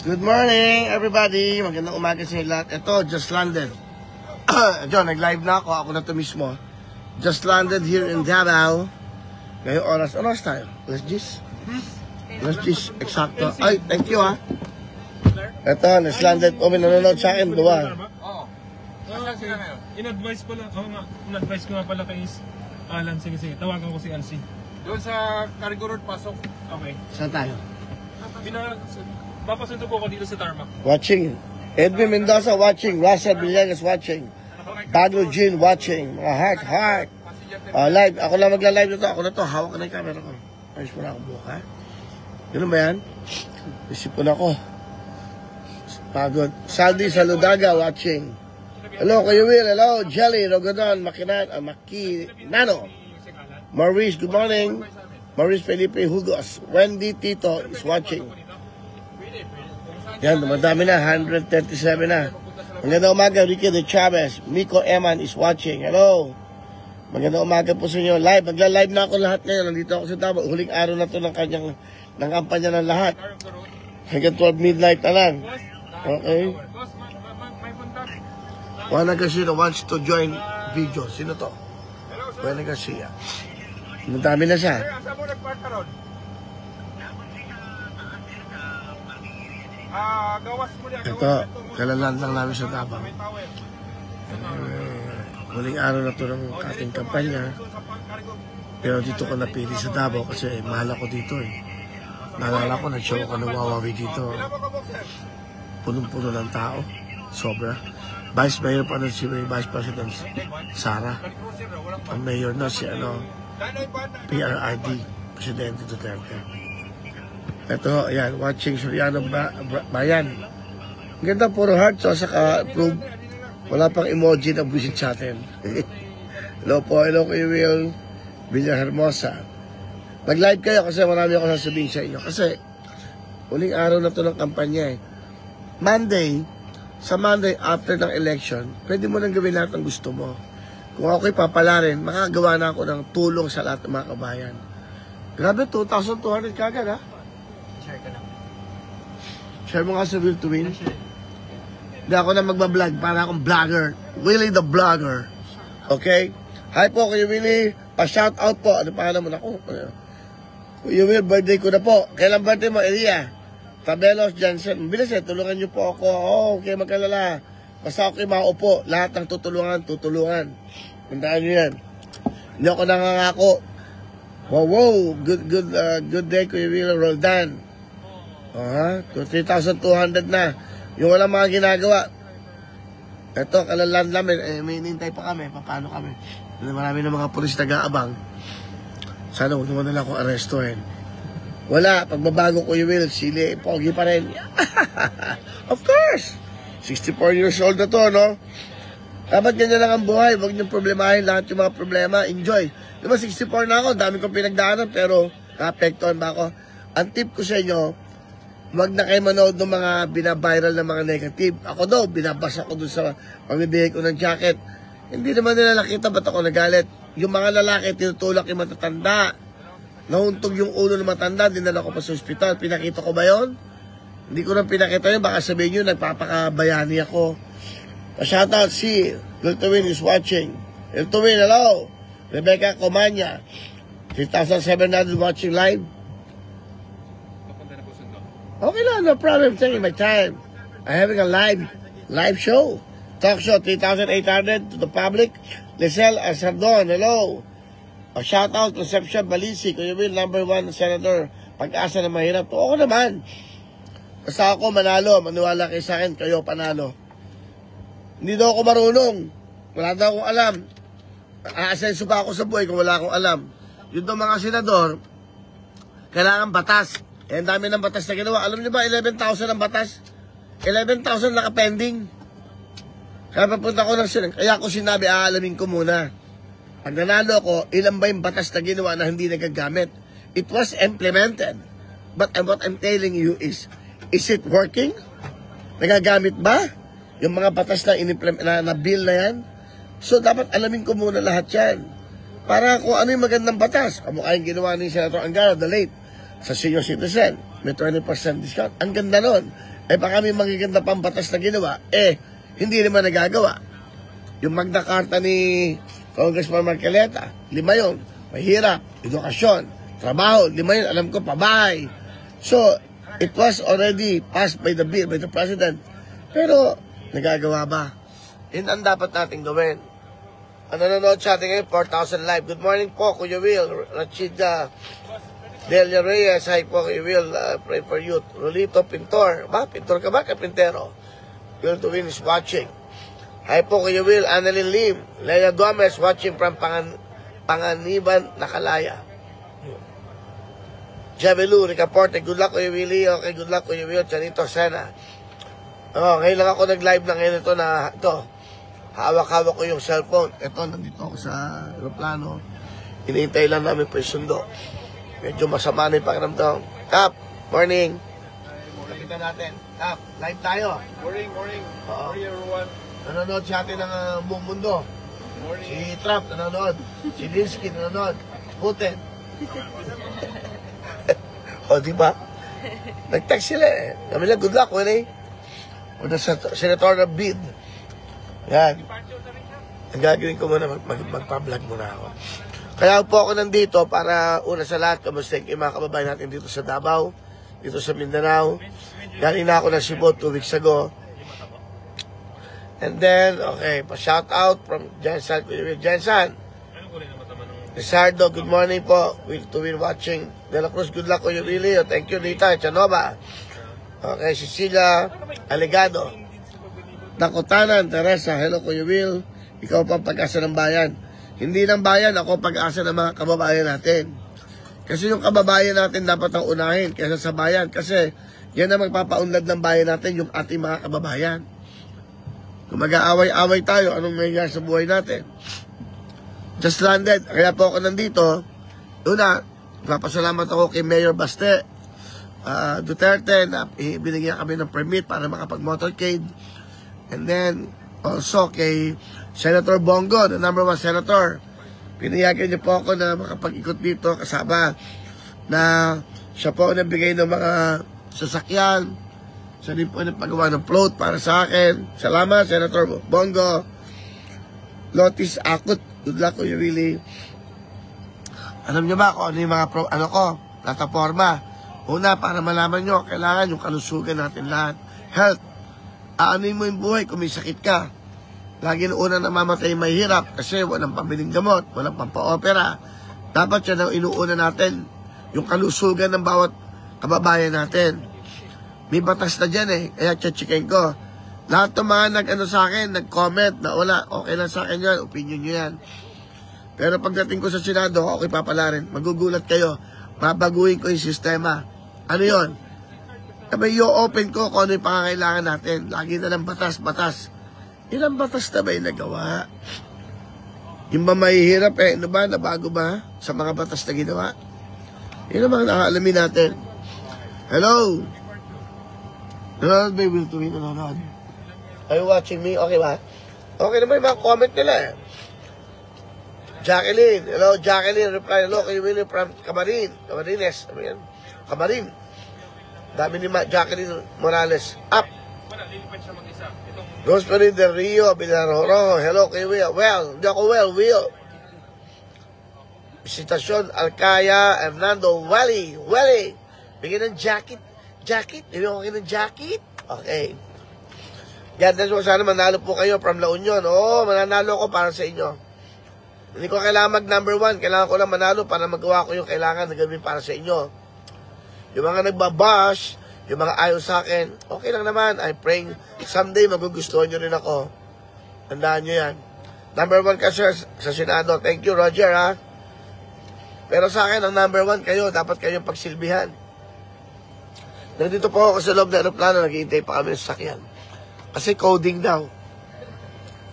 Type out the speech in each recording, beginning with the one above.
Good morning, everybody. Magandang umaga sa lahat. Ito, just landed. John, nag-live na ako. Ako na ito mismo. Just landed here in Davao. Ngayong oras. Oras tayo? Let's just. Eksakto. Ay, thank you, ha. Ito, just landed. O, may nanonood sa akin. Dua. Oo. In-advise pala. Oo nga. In-advise ko nga pala kay Alan. Sige. Tawagan ko si Alcy. Doon sa Cargo Road, pasok. Okay. Saan tayo? Papasundo po ako dito sa Tarmac. Watching. Edwin Mendoza watching. Russell Villegas watching. Baglo Jean watching. Mga heart. Live. Ako lang magla-live na to. Ako na to. Hawak ka na yung camera ko. Ayos mo na akong buka. Ganun ba yan? Isipon ako. Pagod. Saldi Saludaga watching. Hello, Kuya Will. Hello, Jelly. Rogodon. Makinano. Maurice, good morning. Maurice Felipe Hugos. Wendy Tito is watching. Yan, dumadami na. 137 na. Magandang umaga, Ricky de Chavez. Miko Eman is watching. Hello. Magandang umaga po sa inyo. Live. Magla-live na ako lahat ngayon. Nandito ako sa Davao. Huling araw na to ng kampanya ng lahat. Hanggang 12 midnight na lang. Okay. Juana Garcia wants to join video. Sino to? Juana Garcia. Madami na siya. Ito, kalalan lang namin sa Davao. Huling araw na ito ng ating kampanya. Pero dito ko napili sa Davao kasi mahal ako dito eh. Naalala ko, nag-show ka ng Wawawi dito. Punong-puno ng tao. Sobra. Vice Mayor pa na si Vice President Sara. Ang mayor na si PRRD, Presidente Duterte. Ito, ayan, watching Soriano Bayan. Ang ganda, puro heart, so saka approve. Wala pang emoji na busit sa atin. Hello po, hello Kuya Will Villahermosa. Mag-live kayo kasi marami ako sasabihin sa inyo. Kasi, uling araw na ito ng kampanya eh. Sa Monday after ng election, pwede mo nang gawin lahat ng gusto mo. Kung ako'y papalarin, makagawa na ako ng tulong sa lahat ng mga kabayan. Grabe, 2,200 kagad ha? Share ka na. Share mo nga sa Will to Win. Hindi ako na magbablog, para akong vlogger. Willie the Vlogger. Okay? Hi po, Kuya Willie. Pa-shoutout po. Ano pangalan mo na ako? Kuya Will, birthday ko na po. Kailan birthday mo, Elia? Tabelos Jansen. Bilis eh, tulungan niyo po ako. Okay, magkalala. Basta ako'y maupo. Lahat ng tutulungan. Tandaan niyo yan. Hindi ako nangangako. Wow. Good day, Kuya Will Roldan. 3,200 na. Yung walang mga ginagawa. Ito, kalalan namin. May hinintay pa kami. Paano kami? Marami na mga pulis nag-aabang. Sana huwag naman nila akong arestuhin. Wala. Pagbabago ko yung Will, sili, pogi pa rin. Of course. 64 years old na to, no? Dapat ganyan lang ang buhay. Huwag niyong problemahin lahat yung mga problema. Enjoy. Diba, 64 na ako. Dami kong pinagdaanan, pero naapektuhan ba ako? Ang tip ko sa inyo, huwag na kayo manood ng mga binabiral na mga negative. Ako daw, binabasa ko dun sa pamibigay ko ng jacket. Hindi naman nila nakita ba't ako nagalit. Yung mga lalaki, tinutulak yung matatanda. Nahuntog yung ulo ng matanda, dinala ko pa sa ospital. Pinakita ko ba yun? Hindi ko nang pinakita yun. Baka sabihin nyo, nagpapakabayani ako. Pa-shoutout si Hiltowin is watching. Hiltowin, hello. Rebecca Comania. 3,700 watching live. Okay lang, no problem. Taking my time. I'm having a live show. Talk show, 3,800 to the public. Lisel Asardon, hello. A shout out, Concepcion Balisi, Kuya Will, #1 Senator. Pag-asa na mahirap. Oo naman. Basta ako manalo, maniwala kayo sa akin, kayo panalo. Hindi daw ako marunong. Wala daw akong alam. Aasenso pa ako sa buhay kung wala akong alam. Yun daw mga senador, kailangan batas. Eh, ang dami ng batas na ginawa. Alam niyo ba, 11,000 ang batas? 11,000 naka-pending. Kaya papunta ko ng sinang. Kaya ako sinabi, aalamin ko muna. Pag nanalo ko, ilan ba yung batas na ginawa na hindi nagagamit? It was implemented. But what I'm telling you is it working? Nagagamit ba? Yung mga batas na bill na yan? So, dapat alamin ko muna lahat yan. Para kung ano yung magandang batas. Kamukha yung ginawa ni Senator Angara, the late, sa senior citizen. May 20% discount. Ang ganda nun. Eh baka may magaganda pang batas na ginawa, hindi naman nagagawa. Yung Magna Carta ni Congressman Marcoleta, 5 yun. Mahirap, edukasyon, trabaho, 5 yun. Alam ko, pabahay. So, it was already passed by the bill, by the President. Pero, nagagawa ba? Yun ang dapat natin gawin. Ang nanonood sa atin ngayon, 4,000 live. Good morning po, Kuya Will. Rachida Delia Reyes. Hi po, Kuya Will. Pray for you. Rolito Pintor. Ba? Pintor ka ba? Kapintero. Will to Win is watching. Hi po, Kuya Will. Annalyn Lim. Leia Gomez watching from Panganiban, Nakalaya. Javelu, Rica Porte. Good luck, Kuya Willie. Okay, good luck, Kuya Will. Chanito Sena. Ngayon lang ako nag-live na ngayon ito na ito. Hawak-hawak ko yung cellphone. Ito, nandito ako sa aeroplano. Hinihintay lang namin po yung sundo. Medyo masama na yung pakiramdam. Kap, morning. Kapitan natin. Kap, live tayo. Morning. Morning everyone. Nanonood sa atin ng buong mundo. Morning. Si Trump nanonood. Si Linsky nanonood. Putin. O, di ba? Nag-text sila eh. Kami lang, good luck, Willie. O, Senator na bid. Yan. Ang gagawin ko muna, magpa-vlog muna ako. Kaya po ako nandito para una sa lahat, kamusta yung mga kababayan natin dito sa Davao, dito sa Mindanao. Galing na ako ng Cebu 2 weeks ago. And then, okay, pa-shout out from Jensen. Jensen. Rizardo, good morning po. Will to Win watching. De La Cruz, good luck ko yung Willie. Thank you, Rita Chanova. Okay, Cecilia Alegado. Dakutanan, Teresa, hello Kuya Will. Ikaw pa pag-asa ng bayan. Hindi ng bayan, ako pag-asa ng mga kababayan natin. Kasi yung kababayan natin dapat ang unahin kaysa sa bayan. Kasi yan ang magpapaunlad ng bayan natin, yung ating mga kababayan. Kung mag-aaway-away tayo, anong nangyayari sa buhay natin? Just landed. Kaya po ako nandito. Una, papasalamat ako kay Mayor Baste Duterte na binigyan kami ng permit para makapag-motorcade. And then, also kay Senator Bongo, the #1 senator. Pinayagan niyo po ako na makapag-ikot dito kasama na siya po nabigay ng mga sasakyan. Siya din po nagpagawa ng float para sa akin. Salamat, Senator Bongo. Lotis Akut, good luck ko you really. Alam niyo ba kung ano yung mga plataforma? Una, para malaman nyo, kailangan yung kalusugan natin lahat. Health. Aanin mo yung buhay kung may sakit ka. Lagi na una namamatay mahirap kasi walang pambiling gamot, walang pampa-opera. Dapat yan ang inuuna natin, yung kalusugan ng bawat kababayan natin. May batas na dyan eh, kaya tsatsikin ko. Lahat ng mga sa akin, nag-comment na wala, okay lang sa akin yan, opinion nyo yan. Pero pagdating ko sa Senado, okay papalarin, magugulat kayo, babaguhin ko yung sistema. Ano yon? Sabay i-open ko kung ano yung pangangailangan natin. Lagi na lang batas. Ilang batas na ba yung nagawa? Yung ba mahihirap ano ba? Nabago ba sa mga batas na ginawa? Yun ang mga nakaalamin natin. Hello? Nanonood ba yung Will to Win? Nanonood? Are you watching me? Okay ba? Okay naman yung mga comment nila eh. Jacqueline. Hello, Jacqueline. Reply, hello, kay Willie from Camarines. Camarines. Ano yan? Camarines. Dami ni Jacqueline Morales. Up. Rosemary Del Rio, Binaroro. Hello, kay Will. Well, hindi ako Will. Visitasyon, Alcaya, Hernando, Wally. Bigyan ng jacket. Hindi mo kayo ng jacket? Okay. Yan, sana manalo po kayo from La Union. Oo, mananalo ko para sa inyo. Hindi ko kailangan mag-1. Kailangan ko lang manalo para magawa ko yung kailangan na gawin para sa inyo. Yung mga nagbabash, yung mga ayaw sa akin, okay lang naman. I'm praying someday magugustuhan nyo rin ako. Tandaan nyo yan. #1 ka, sir, sa Senado. Thank you, Roger, ha? Pero sa akin, ang #1 kayo, dapat kayong pagsilbihan. Nandito po ako sa loob ng aeroplano, naghihintay pa kami sa sakyan. Kasi coding daw.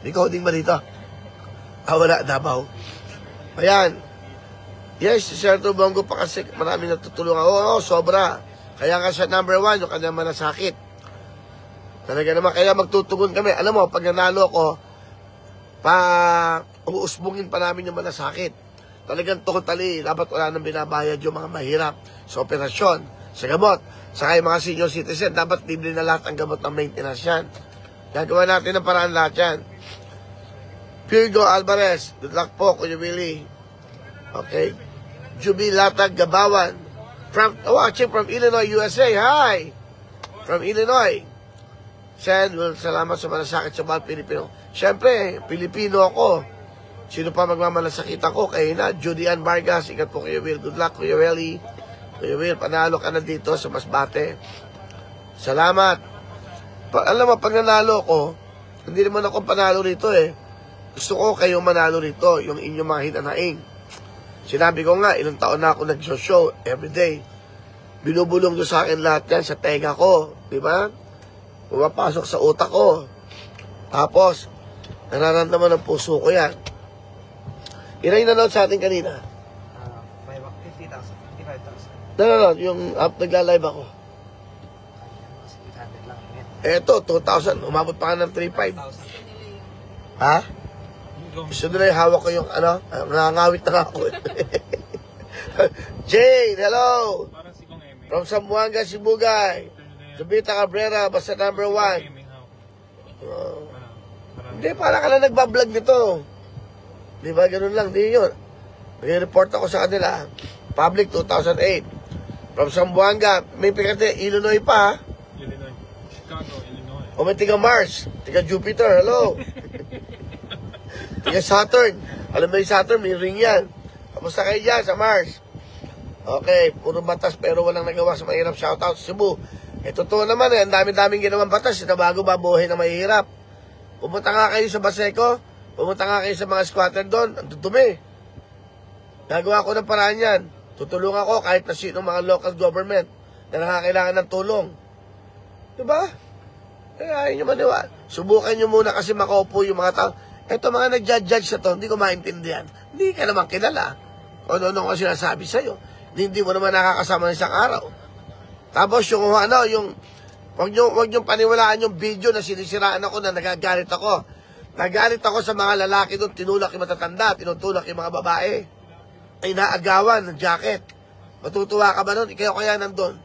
May coding ba dito? Wala, Davao. Ayan. Yes, si Senator Bongo pa kasi marami natutulungan. Oo, sobra. Kaya nga siya #1, yung kanyang malasakit. Talaga naman, kaya magtutugon kami. Alam mo, pag nanalo ko, uusbungin pa namin yung malasakit. Talagang totally, dapat wala nang binabayad yung mga mahirap sa operasyon. sa gamot. Saka yung mga senior citizen, dapat libre na lahat ang gamot ng maintenance yan. Gagawa natin ng paraan lahat yan. Pirgo Alvarez, good luck po, Kuya Willie. Okay. Juby Latag Gabawan, watching from Illinois, USA. Hi! From Illinois. Sen, well, salamat sa malasakit sa bawat Pilipino. Siyempre, Pilipino ako. Sino pa magmamalasakit ako? Kaya na, Judy Ann Vargas, ingat po Kuya Will. Good luck, Kuya Willie. Kuya Will, panalo ka na dito sa Masbate. Salamat. Alam mo, pag nanalo ko, hindi naman ako panalo rito eh. Gusto ko kayong manalo rito, yung inyong mga hinanaing. Sinabi ko nga, ilang taon na ako nag-show everyday. Binubulong nyo sa akin lahat yan sa tenga ko. Di ba? Pumapasok sa utak ko. Tapos, nararamdaman ng puso ko yan. Ilan yung nanood sa atin kanina? 50,000, 55,000. No. Yung nagla-live ako. Eto, 2,000. Umabot pa ka ng 3,500. Ha? Gusto nila yung hawak ko yung nangangawit na ako. Jane, hello! From Zamboanga, Sibugay. Zubita Cabrera, basta number 1. Hindi, para ka lang nagbablog nito. Di ba, ganun lang, di yun. Nag-report ako sa kanila. Public 2008. From Zamboanga, may pikate, Illinois pa. Illinois. Chicago, Illinois. O may tiga Mars, tiga Jupiter, hello. Tiga Saturn. Alam mo yung Saturn, may ring yan. Kamusta kayo dyan sa Mars? Okay, puro batas pero walang nagawa sa mahirap. Shoutout sa Cebu. Totoo naman ang dami-daming ginawang batas na bago babuhay na mahirap. Pumunta nga kayo sa Baseco, pumunta nga kayo sa mga squatter doon, ang dudumi. Nagawa ko ng paraan yan. Tutulungan ko kahit na sino mga local government na nakakailangan ng tulong. Diba? Kaya ayaw nyo maniwala. Subukan nyo muna kasi makaupo yung mga tao. Eto mga nag-judge na to, hindi ko maintindihan. Hindi ka naman kilala. O ano ko sinasabi sa'yo. Hindi mo naman nakakasama ng isang araw. Tapos yung wag nyo paniwalaan yung video na sinisiraan ako na nagagalit ako. Nagalit ako sa mga lalaki doon, tinulak yung matatanda, tinutulak yung mga babae. Ay naagawan ng jacket. Matutuwa ka ba nun? Ikaw kaya nandun.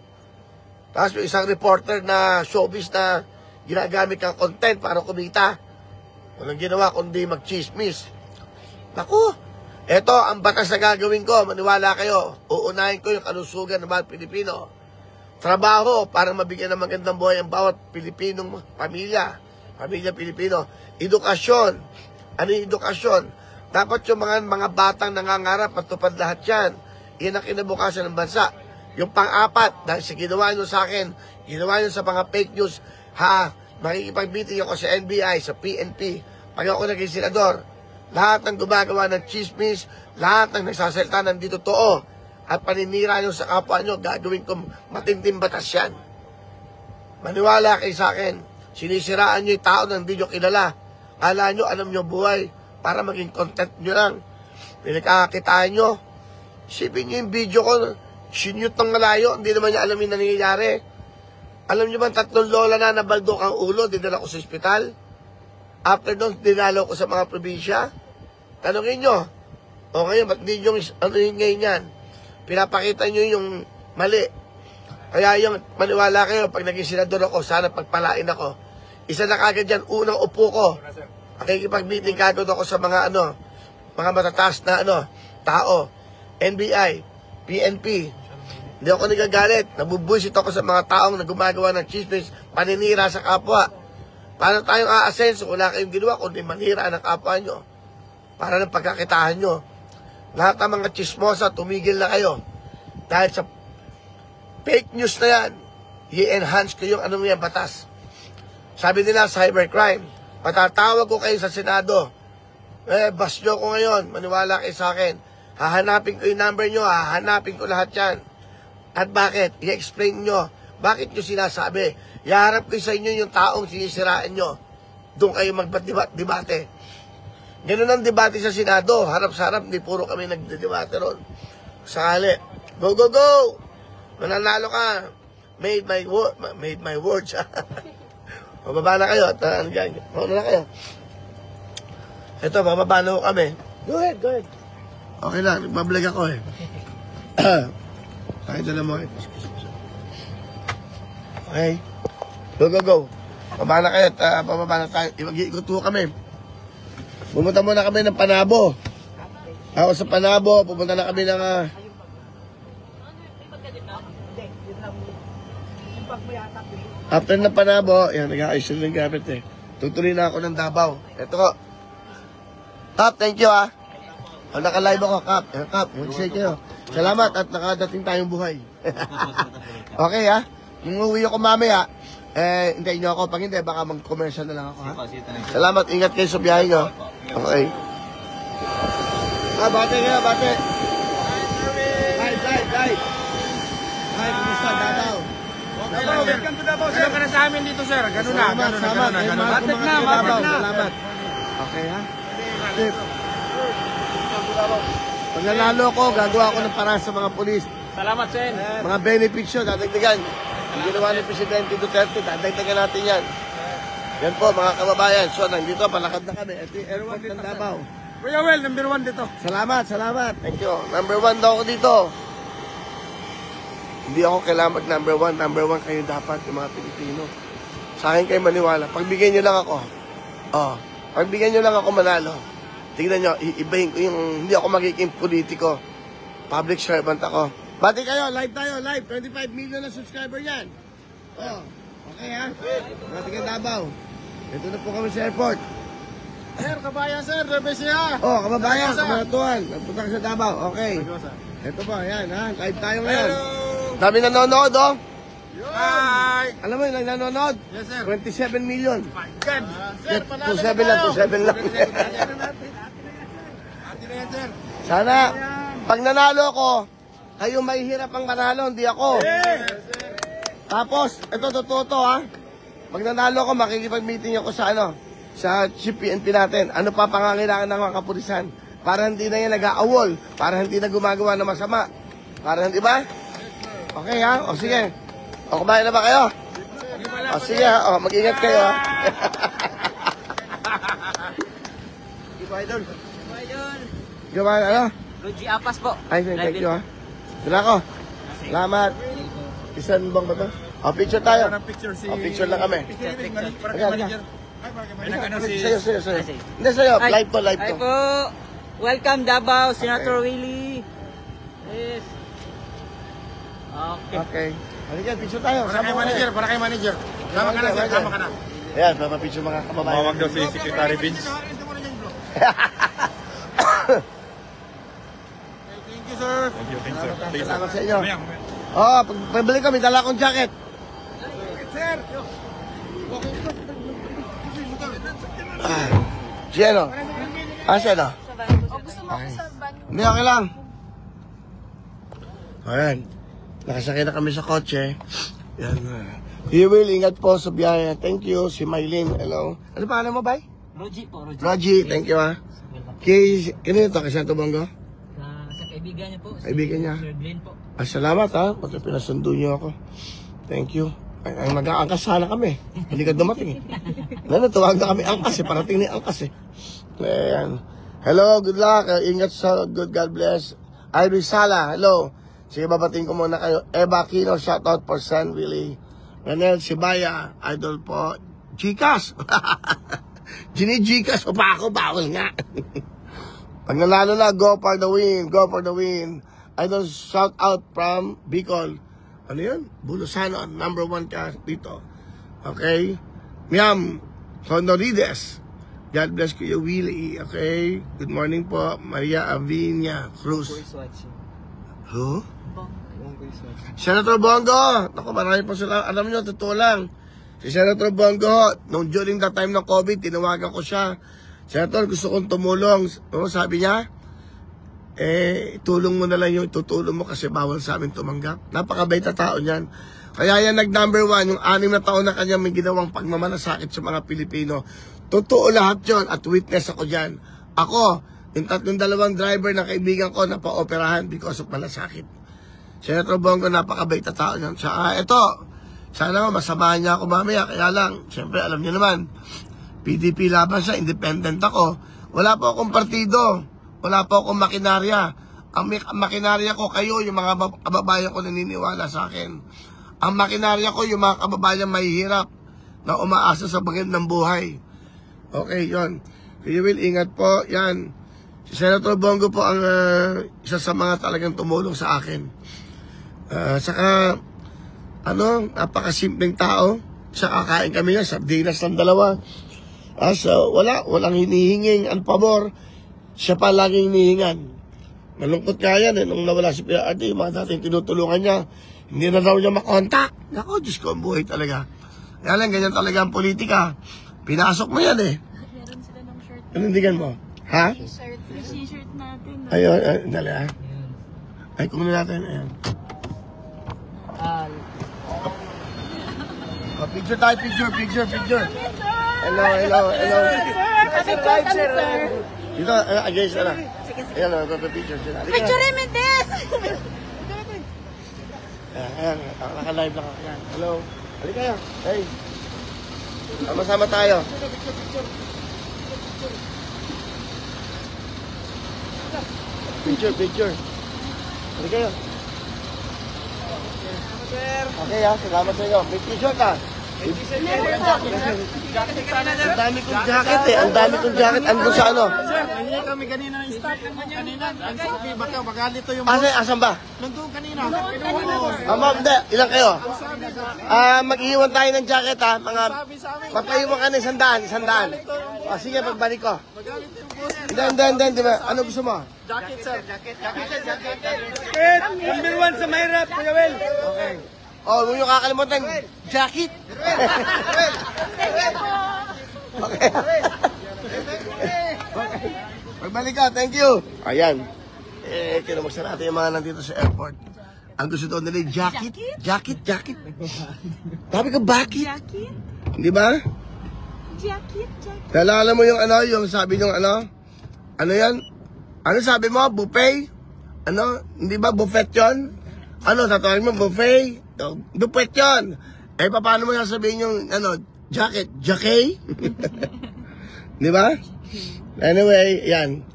Tapos yung isang reporter na showbiz na ginagamit kang content para kumita. Walang ginawa kundi mag-chismis. Naku, eto ang batas na gagawin ko, maniwala kayo. Uunahin ko yung kalusugan ng mga Pilipino. Trabaho para mabigyan ng magandang buhay ang bawat Pilipinong pamilya Pilipino. Edukasyon. Ano yung edukasyon? Dapat yung mga batang nangangarap matupad lahat yan. Yan ang kinabukasan ng bansa. Yung pang-apat, dahil sa ginawa nyo sa akin, ginawa nyo sa mga fake news, makikipag-meeting ako sa NBI, sa PNP, pag ako naging senador, lahat ng gumagawa ng chismis, lahat ng nagsasalita ng di totoo, at paninira nyo sa kapwa nyo, gagawin ko matinding batas yan. Maniwala kayo sa akin, sinisiraan nyo yung tao na hindi nyo kilala. Kala nyo, alam nyo buhay, para maging content nyo lang. Pinagkakakitaan nyo, isipin nyo yung video ko, sinute ng malayo, hindi naman niya alam yung nangyayari. Alam nyo ba, 3 lola na nabaldok ang ulo, dinala ko sa ospital. After doon, dinalaw ko sa mga probinsya. Tanungin nyo, o ngayon, ba't di nyo, ano yung ngayon yan? Pinapakita nyo yung mali. Kaya yung maniwala kayo, pag naging senador ako, sana pagpalain ako. Isa na kagad dyan, unang upo ko. Makikipag-meeting kagad ako sa mga mga matataas na tao. NBI, PNP. Hindi ako nagagalit. Nabubuisit ako sa mga taong na gumagawa ng chismis, paninira sa kapwa. Paano tayong aasenso? Wala kayong ginawa kundi manira ng kapwa nyo. Para ng pagkakitahan nyo. Lahat ng mga chismosa, tumigil na kayo. Dahil sa fake news na yan, i-enhance ko yung yan, batas. Sabi nila, cybercrime. Patatawag ko kayo sa Senado. Bas nyo ko ngayon, maniwala kayo sa akin. Hahanapin ko yung number nyo, hahanapin ko lahat yan. At bakit? I-explain nyo. Bakit nyo sinasabi? Iharap ko sa inyo yung taong sinisiraan nyo. Doon kayo magbat-debate. Ganun ang debate sa Senado. Harap sa harap, hindi puro kami nagdedebate ron. Sakali. Go, go, go! Mananalo ka. Made my words. Mababa na kayo. Mauna na kayo. Ito, mababa na kami. Go ahead, go ahead. Okay lang, nagbablog ako eh. Kahit alam mo eh. Okay? Go, go, go. Baba na kayo at pababa na tayo. Mag-iikot po kami. Pumunta muna kami ng Panabo. Ako sa Panabo, pupunta na kami ng... after ng Panabo, yan, nag-aayos yung gamit eh. Tutuloy na ako ng Davao. Ito ko. Kap, thank you ah. O, naka-live ako, Kap. Kap, mag-say kayo. Salamat at nakadating tayong buhay. Okay ha? Nung uwi ako mamaya, hintayin nyo ako. Pag hindi, baka mag-commercial na lang ako ha. Salamat, ingat kayo sa biyahe nyo. Okay. Bate kayo, bate. Live. Hi, kumusta, Davao? Welcome to Davao, sir. Ano ka na sa amin dito, sir? Ganun na. Matik na. Salamat. Okay ha? Tip. Pag nanalo ko, gagawa ko ng paraan sa mga polis. Salamat, sir. Mga benefits yun, dadagdagan. Ang ginawa ni Presidente Duterte, dadagdagan natin yan. Yan po, mga kababayan. So, nandito, palakad na kami. Ito yung airport ng Davao. Kuya Well, number 1 dito. Salamat. Thank you. Number 1 daw ako dito. Hindi ako kailangan mag number 1. Number 1 kayo dapat, yung mga Pilipino. Sa akin kayo maniwala. Pagbigyan nyo lang ako. Pagbigyan nyo lang ako manalo. Tignan nyo, iibahin ko yung hindi ako magiging politiko. Public servant ako. Bati kayo, live tayo, live. 25 million na subscriber yan. Okay ha? Bati kayo Davao. Ito na po kami sa airport. Sir, kabayan, sir. Rebesya. Kababayan, kabaratuan. Nagpunta ka sa Davao. Okay. Ito po, yan ha. Live tayo ngayon. Dami nanonood, Hi. Alam mo yung nanonood? Yes, sir. 27 million. My God. Sir, panalo 27 lang. sir. Sana, pag nanalo ko, kayo mahihirap ang manalo, hindi ako. Tapos, ito totoo to ha. Pag nanalo ko, makikipag-meeting ako sa sa PNP natin. Ano pa pangangailangan ng mga kapulisan? Para hindi na yan nag-aawol. Para hindi na gumagawa ng masama. Para hindi ba? Okay ha? O sige. O kumain na ba kayo? O sige ha? O mag-ingat kayo ha? Gawin ano? Luigi Apas po. Ay, thank you ha. Dala ko. Salamat. Isan bang ba ito? O picture tayo. O picture lang kami. Sa'yo. Hindi sa'yo. Live to. Hi po. Welcome Davao, Senator Willie. Yes. Okay. Halika, picture tayo. Para kay manager. Sama ka na, sir. Sama ka na. Ayan, papapicture mga kababayan. Mawag daw si Secretary Vince. Thank you, sir. Thank you, sir. Salamat sa inyo. Pagbalik kami, dala akong jacket. Sir. Giano. Asa na? Gusto mo ako sa van? Hindi, okay lang. Ayan. Nakasakay na kami sa kotse. Yan. You will, ingat po sa biyahe. Thank you. Si Maylin. Hello. Ano pangalan mo, bay? Roji po, Roji. Roji, thank you ha. Kanino to? Kay Santo Bongo? Sa kaibigan niya po. Kaibigan niya. Sir Glenn po. Salamat ha. Pati pinasundo niyo ako. Thank you. Ay, mag-aangkas sana kami. Hindi ka dumating eh. Tuwag na kami angkas eh. Parating ni angkas eh. Ayan. Hello, good luck. Ingat sa good, God bless. Iris Sala, hello. Sige, babating ko muna kayo. Eva Aquino, shoutout for San Willie. Ranel Sibaya, idol po. Gcash. Gcash pa ako, bawal nga. Pag nanalo na, go for the win. Go for the win. Idol, shoutout from Bicol. Ano yun? Bulusano, number 1 ka dito. Okay? Miam, Honorides. God bless Kuya Willie. Okay? Good morning po, Maria Avinia Cruz. Who? Senator Bongo. Naku, marami po sila. Alam nyo, totoo lang. Si Senator Bongo, nung during the time ng COVID, tinawagan ko siya. Senator, gusto kong tumulong. Sabi niya, tulong mo na lang yung tutulong mo kasi bawal sa amin tumanggap. Napakabait na tao niyan. Kaya yan nag-number 1, yung 6 na taon na kanya may ginawang pagmamalasakit sa mga Pilipino. Totoo lahat yon at witness ako dyan. Ako, yung 2 driver na kaibigan ko na pa-operahan because of malasakit. Senator Bongo, napakabait na tao niyan. Ito, sana masamahan niya ako mamaya. Kaya lang, siyempre alam niyo naman, PDP laban siya, independent ako. Wala po akong partido. Wala po akong makinarya. Ang makinarya ko kayo, yung mga kababayan ko naniniwala sa akin. Ang makinarya ko, yung mga kababayan mahihirap na umaasa sa magandang buhay. Okay, yon. Kuya Will, ingat po. Yan. Si Senator Bongo po ang isa sa mga talagang tumulong sa akin. Saka, napakasimpleng tao. Siya kakain kami yan, sardinas ng dalawa. So, walang hinihinging ang pabor. Siya pa laging hinihingan. Malungkot nga yan, nung nawala si PRD, yung mga dating tinutulungan niya, hindi na daw niya makontak. Naku, Diyos ko, ang buhay talaga. Kaya lang, ganyan talaga ang politika. Pinasok mo yan eh. Meron sila ng shirt. Panindigan mo? Ha? T-shirt. Yung t-shirt natin. No? Ayun, dali ha. Ay, kung natin, ayan. Picture tayo, picture. Hello. Picture kami, sir. Dito, against na. Ayan, picture sila. Picture namin, Des! Ayan, naka-live lang ako. Ayan, hello. Halika kayo. Hey. Sama-sama tayo. Picture. Halika kayo. Okay salamat sa inyo. May t-shirt ha. Ang dami kong jacket eh. Ang dami kong jacket. Andun sa ano? Sir, nangyay kami kanina ng stock kanina. Ang sabi, baka magalito yung Asan ba? nandun kanina. Ma'am, hindi. Ilan kayo? Mag-iwan tayo ng jacket ha. Mga papaiwan ka na 100. Sige, pagbalik ko. Hindi. Ano gusto mo? Jacket, sir. Jacket. Number 1 sa mahirap, Kuya Will. Okay. Oh, huwag nyo kakalimutan. Jacket. Okay. Pagbalik ka, thank you. Ayan. Kinamuksa natin yung mga nandito sa airport. Ang gusto doon nila, jacket. Sabi ko, bakit? Jacket? Di ba? Jacket. Nalala mo yung yung sabi nyung ano yan? Ano sabi mo? Buffet? Hindi ba buffet yun? Tatawagin mo buffet? Buffet yun. Paano mo sasabihin yung jacket? Jacket? Di ba? Anyway, yan.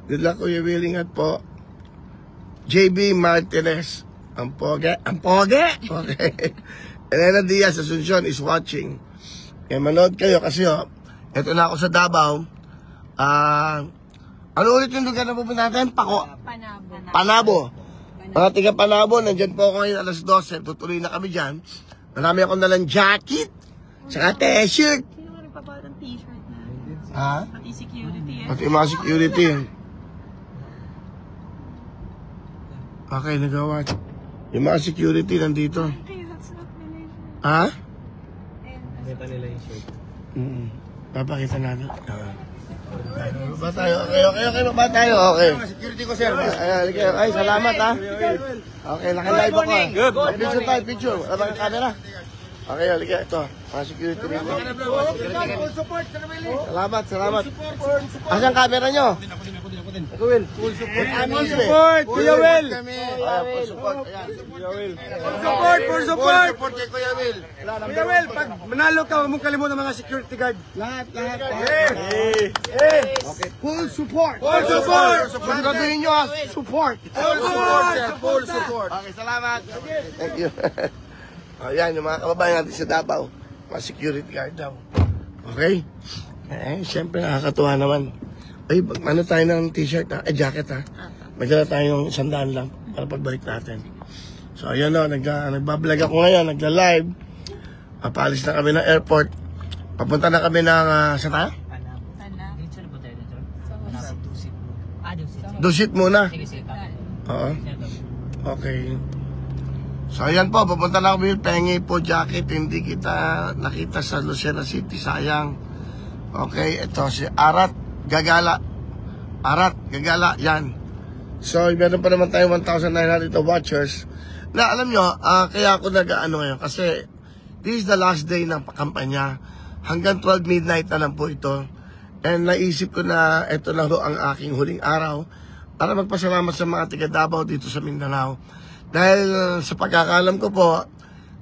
Good luck, Kuya Will. Ingat po. JB Martinez. Ang poge. Okay. Elena Diaz, Asuncion is watching. Manood kayo kasi eto na ako sa Davao. Ano ulit yung lugar na pupunta natin? Panabo. Mga tiga Panabo, nandyan po ako ngayon alas 12. Tutuloy na kami dyan. Marami akong nalang jacket. Saka t-shirt. Sino ka rin pa ng t-shirt na? Ha? Pati security eh. Pati yung mga security. Okay, nagawa. Yung mga security nandito. Okay, that's not nila. Ha? Kita nila yung shirt. Papakita natin. Ba tayo? Okay, ba tayo? Okay. Security ko, sir. Ay, salamat ha. Okay, naka-live ako. Good. Picture. Wala ba ang camera? Okay, halika. Ito. Mga security dito. Full support, Sir Willie. Salamat. Asan camera nyo? Ako, Will. Full support. Full support, Kuya Will. Full support. Ayan. Full support. Support kay Kuya Will. Kuya Will, pag manalo ka, huwag mong kalimutan mga security guard. Lahat. Okay. Full support. Full support. Siguraduhin nyo support. Full support, sir. Full support. Okay, salamat. Thank you. Ayan, yung mga kababayan natin sa Davao. Mga security guard daw. Okay? Siyempre nakakatuwa naman. Ay, ano tayo ng t-shirt ha? Jacket ha? May dala tayong 100 lang para pagbalik natin. So, ayan o, nagbablog ako ngayon, nagla-live. Papalis na kami ng airport. Papunta na kami ng, saan tayo? Dusit muna. Oo. Okay. So, ayan po, papunta na kami. Pengi po jacket. Hindi kita nakita sa Lucena City. Sayang. Okay, ito si Arat Gagala. Yan. So, meron pa naman tayo 1,900 watchers. Na alam nyo, kaya ako ngayon. Kasi, this is the last day ng kampanya. Hanggang 12 midnight na lang po ito. And naisip ko na ito lang ang aking huling araw para magpasalamat sa mga tiga Davao dito sa Mindanao. Dahil sa pagkakalam ko po,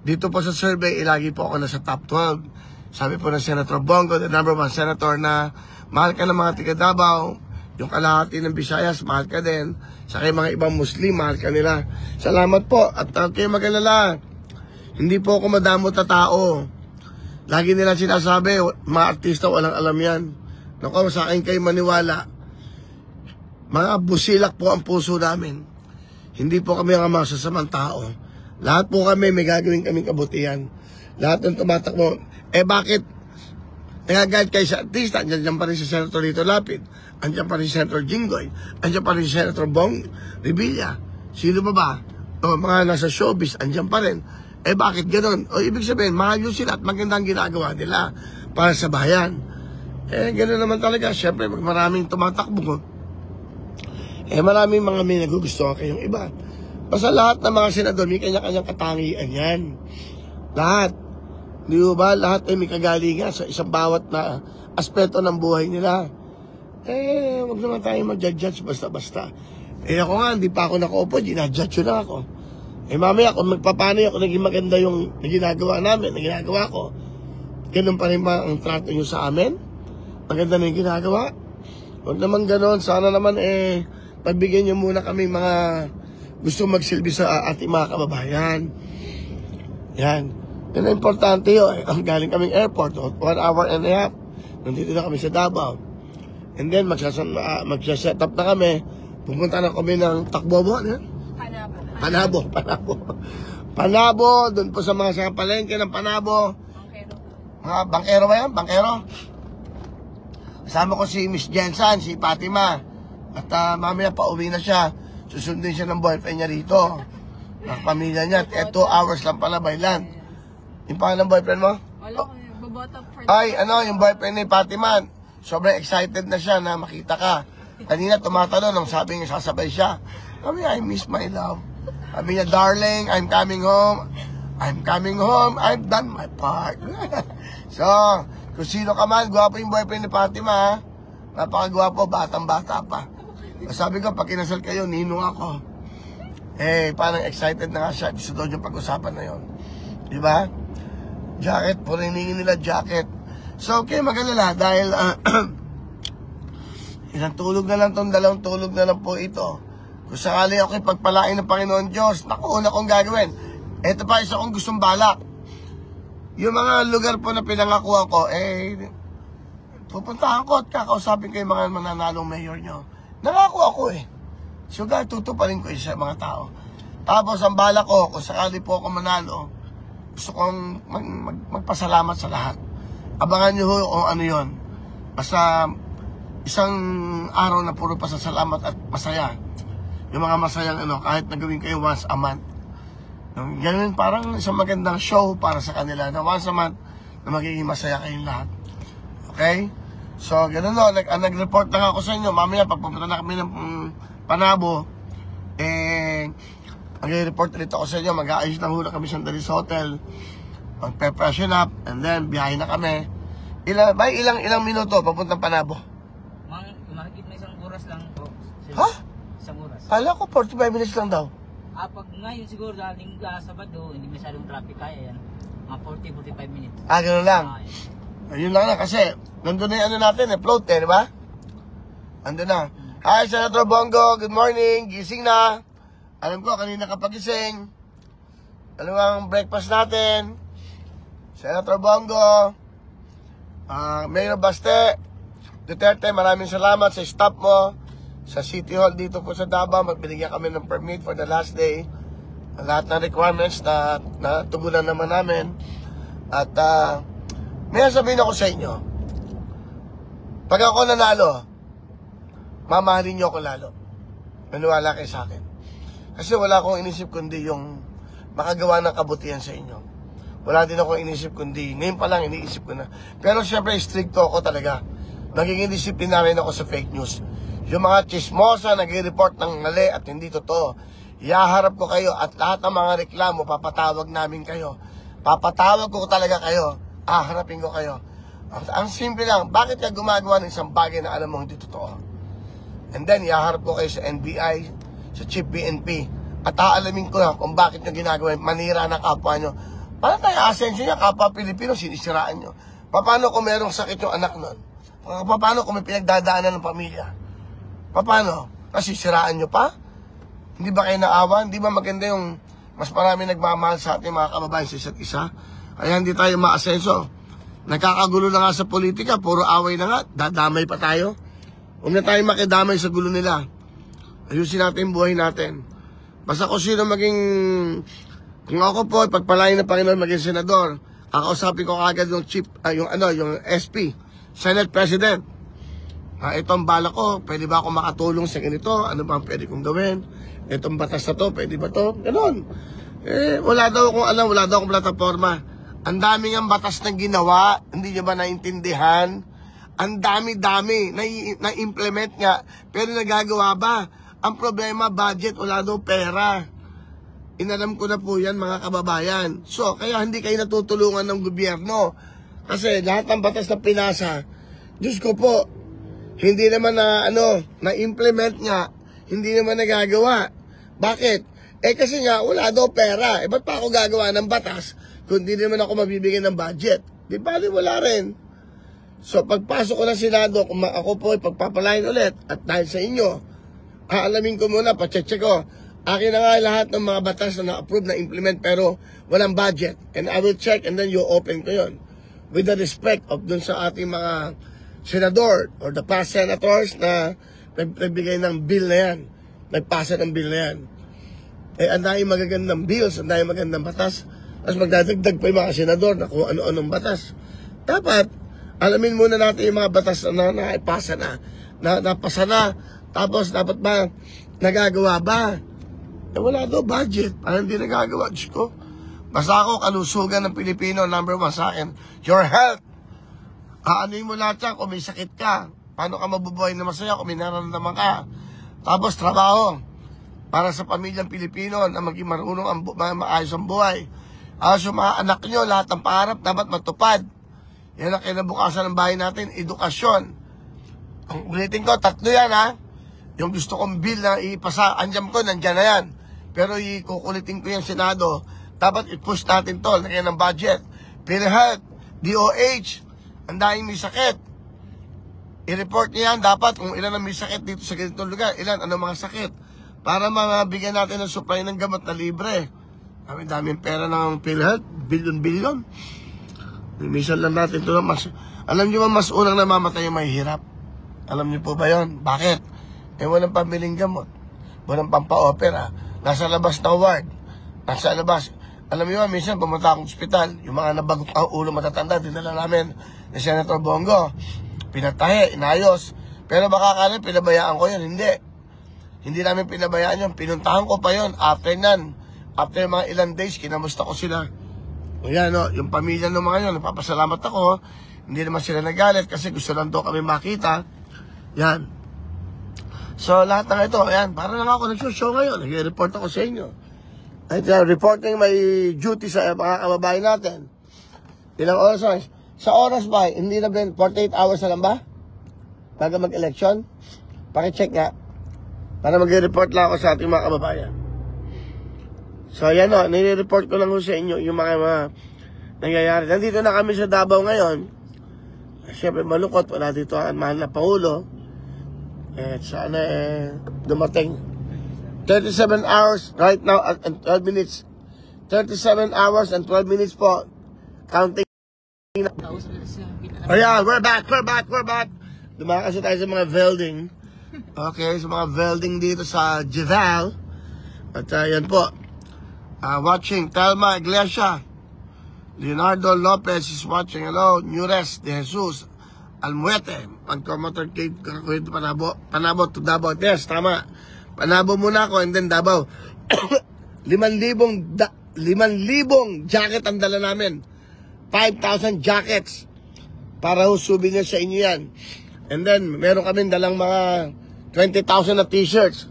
dito po sa survey, lagi po ako nasa top 12. Sabi po ng Senator Bongo, the number 1 senator, na mahal ka ng mga tiga Davao, yung kalahati ng Visayas, mahal ka din. Sa mga ibang Muslim, mahal ka nila. Salamat po at kayo mag-alala. Hindi po ako madamot na tao. Lagi nila sinasabi, mga artista walang alam yan. Naku, sa akin kayo maniwala. Mga busilak po ang puso namin. Hindi po kami ang masasamang tao. Lahat po kami, may gagawin kaming kabutihan. Lahat ng tumatakbo. Bakit? Nagagalit kayo sa artista. Andiyan pa rin si Senator Lito Lapid. Andiyan pa rin si Senator Jinggoy. Andiyan pa rin si Senator Bong Revilla. Sino ba? O mga nasa showbiz, andiyan pa rin. Bakit gano'n? O ibig sabihin, mahal nyo sila at magandang ginagawa nila para sa bayan. Gano'n naman talaga. Siyempre, maraming tumatakbo. Maraming mga may nagugustuhan kayong iba. Basta lahat ng mga senador, may kanya-kanyang katangian yan. Lahat. Di ba? Lahat ay may kagalingan sa isang bawat na aspeto ng buhay nila. Huwag naman tayo mag-judge basta-basta. Ako nga, hindi pa ako nakaupo, ginajudge na ako. Mamaya, kung magpapano ako, naging maganda yung ginagawa namin, na ginagawa ko. Ganun pa rin ba ang trato nyo sa amin? Maganda na yung ginagawa? Huwag naman ganun. Sana naman pagbigyan nyo muna kami mga gusto magsilbi sa ating mga kababayan. Yan. Yan ang importante yun. Galing kaming airport, 1 hour and a half. Nandito na kami sa Davao. And then, magsaset up na kami. Pupunta na kami ng Tacloban. Panabo, doon po sa mga palengke ng Panabo. Mga bangkero ba yan? Bangkero? Kasama ko si Miss Jensen, si Fatima. At mamaya pauwi na siya. Susundin siya ng boyfriend niya rito. Ng pamilya niya. 2 hours lang pala by land. Yung pangalan ng boyfriend mo? Wala ko yung babotap for yung boyfriend ni Fatima. Sobrang excited na siya na makita ka. Kanina tumatanong nung sabi niya sasabay siya. Sabi niya, I miss my love. Sabi niya, darling, I'm coming home. I'm coming home. I've done my part. So, kung sino ka man, gwapo yung boyfriend ni Fatima. Napakagwapo, batang-bata pa. Sabi ko, pag kinasal kayo, ninong ako. Parang excited na nga siya. Gusto daw yung pag-usapan na yun. Diba? Jacket, puriningin nila jacket. So, okay, magalala. Dahil, isang tulog na lang itong 2 tulog na lang po ito. Kung sakali ako ipagpalain ng Panginoon Diyos, naku, una kong gagawin. Ito pa, isa kong gustong balak. Yung mga lugar po na pinangakuan ko, pupuntahan ko at kakausapin ko yung mga mananalong mayor nyo. Nangako ako So, tutuparin ko sa mga tao. Tapos, ang balak ko, kung sakali po ako manalo, gusto kong magpasalamat sa lahat. Abangan nyo kung ano yun. Basta, isang araw na puro pasasalamat at masaya. Yung mga masayang kahit nagawin kayo once a month. Ganun, parang isang magandang show para sa kanila na once a month na magiging masaya kayong lahat. Okay? So, ganun nag-report lang ako sa inyo. Mamaya, pagpupunta na kami ng Panabo, mag-report ulit ako sa inyo. Mag-aayos na hula kami sandali sa hotel. Mag-preparation up, and then, biyahe na kami. Ilang minuto, papuntang Panabo. Mahigit na 1 oras lang po. Ha? 1 oras. Kala ko 45 minutes lang daw. Pag ngayon siguro daling Sabado, hindi masyadong traffic kaya yan. Mga 40-45 minutes. Ganun lang. Ayun lang na kasi, nandun na yung natin, float di ba? Nandun na. Hi, Senator Bongo, good morning, gising na. Alam ko, kanina ka pagising. Alam mo ang breakfast natin. Senator Bongo, Mayor Baste, Duterte, maraming salamat sa staff mo. Sa City Hall dito po sa Davao, magbinigyan kami ng permit for the last day. Lahat ng requirements na tugunan naman namin. At may sabihin ako sa inyo, pag ako nanalo, mamahalin niyo ako lalo. Maniwala kayo sa akin. Kasi wala akong inisip kundi yung makagawa ng kabutihan sa inyo. Wala din akong inisip kundi, ngayon pa lang iniisip ko na. Pero syempre, stricto ako talaga. Nagiging disciplinary ako sa fake news. Yung mga chismosa, nag-report ng mali at hindi totoo. Iyaharap ko kayo at lahat ng mga reklamo, papatawag namin kayo. Papatawag ko talaga kayo. Harapin ko kayo. Ang simple lang, bakit ka gumagawa ng isang bagay na alam mo hindi totoo? And then, iyaharap ko kayo sa NBI, sa Chief PNP. At aalamin ko na kung bakit nyo ginagawa, manira ng kapwa nyo. Paano tayo asensyo niya, kapwa Pilipino, sinisiraan nyo? Paano kung merong sakit yung anak nun? Paano kung may pinagdadaanan ng pamilya? Paano? Kasi siraan nyo pa? Hindi ba kayo naawa? Hindi ba maganda yung mas marami nagmamahal sa ating mga kababayan sa isa't isa. Kaya hindi tayo maasenso. Nakakagulo na nga sa politika, puro away na nga, dadamay pa tayo. Huwag na tayo makidamay sa gulo nila. Ayusin natin yung buhay natin. Basta kung sino maging, kung ako po, pagpalain ng Panginoon maging senador, kakausapin ko kagad yung yung SP, Senate President. Itong bala ko, pwede ba ako makatulong sa ganito? Ano ba ang pwede kong gawin? Itong batas na to, pwede ba to? Ganon. Wala daw akong alam, wala daw akong plataforma. Ang daming ang batas na ginawa, hindi nyo ba naintindihan? Ang dami-dami, na-implement nga, pero nagagawa ba? Ang problema, budget, wala daw pera. Inalam ko na po yan, mga kababayan. So, kaya hindi kayo natutulungan ng gobyerno. Kasi lahat ng batas na pinasa, Diyos ko po, hindi naman na-implement nga, hindi naman nagagawa. Bakit? Kasi nga, wala daw pera. Ba't pa ako gagawa ng batas kung di naman ako mabibigyan ng budget? Di ba? Wala rin. So, pagpasok ko ng Senado, kung ako po ay pagpapalain ulit, at dahil sa inyo, aalamin ko muna, pacheck ko. Akin na nga lahat ng mga batas na na-approve, na-implement, pero walang budget. And I will check and then you open ko yun. With the respect of dun sa ating mga senador or the past senators na nagbigay ng bill na yan. Nagpasa ng bill na yan. Ang dahil magagandang bills, ang dahil magagandang batas, tapos magdadagdag pa yung mga senador na kung ano-anong batas. Dapat, alamin muna natin yung mga batas na naipasa na, napasa na, tapos dapat ba, nagagawa ba? Wala daw budget, parang hindi nagagawa, Diyos ko. Basta ako, kalusugan ng Pilipino, number 1 sa akin, your health. Aanuin mo lahat yan kung may sakit ka. Paano ka mabubuhay na masaya kung may nararamdaman ka? Tapos trabaho para sa pamilyang Pilipino na maging marunong maayos ang buhay. Yung mga anak nyo, lahat ng pangarap dapat matupad. Yan ang kinabukasan ng bahay natin, edukasyon. Ang ulitin ko, 3 yan ha. Yung gusto kong bill na ipasa, andyan ko, nandyan na yan. Pero ikukulitin ko yung Senado, dapat i-push natin to, lagyan ng budget. PhilHealth, DOH, ang dahil may sakit. I-report niya yan, dapat kung ilan ang may sakit dito sa ganitong lugar, ilan, ano mga sakit. Para mabigyan natin ng supply ng gamot na libre. Daming pera ng PhilHealth, billion-billion. Minsan lang natin ito na alam niyo ba mas unang namamatay yung may hirap? Alam niyo po ba yun? Bakit? Walang pambiling gamot. Walang pampa-opera. Nasa labas na ward. Nasa labas. Alam niyo ba, minsan pumunta akong ospital. Yung mga nabagot ang ulo matatanda, dinala namin ni Senator Bongo. Pinatahe, inayos. Pero baka kala, pinabayaan ko yun. Hindi namin pinabayaan yun. Pinuntahan ko pa yun. After mga ilang days, kinamusta ko sila. Yan, yung pamilya ng mga yun, napapasalamat ako. Hindi naman sila nagalit kasi gusto lang daw kami makita. Yan. So, lahat ng ito, yan, para lang ako nag-show ngayon. Nag-report ako sa inyo. At reporting may duty sa mga kababayan natin. Ilang oras? Sa oras ba? Hindi na ba 48 hours na lang ba? Bago mag-election? Pakicheck nga. Para mag-report lang ako sa ating mga kababayan. So, yan nire-report ko lang sa inyo yung mga nangyayari. Nandito na kami sa Davao ngayon. Siyempre malungkot, wala dito ang mahal na Pangulo. Sana dumating 37 hours right now and 12 minutes. 37 hours and 12 minutes po. Counting. Ayan, we're back. Dumakas tayo sa mga welding. Okay, sa mga welding dito sa Jeval. At yan po. Watching Telma Iglesia. Leonardo Lopez is watching. Hello, Nures de Jesus Almuete. Pagka-motor cave, kakakuhin Panabo to Davao. Yes, tama. Panabo muna ako and then Davao. 5,000 jacket ang dala namin. 5,000 jackets. Para souvenir sa inyo yan. And then, meron kami dalang mga 20,000 na t-shirts.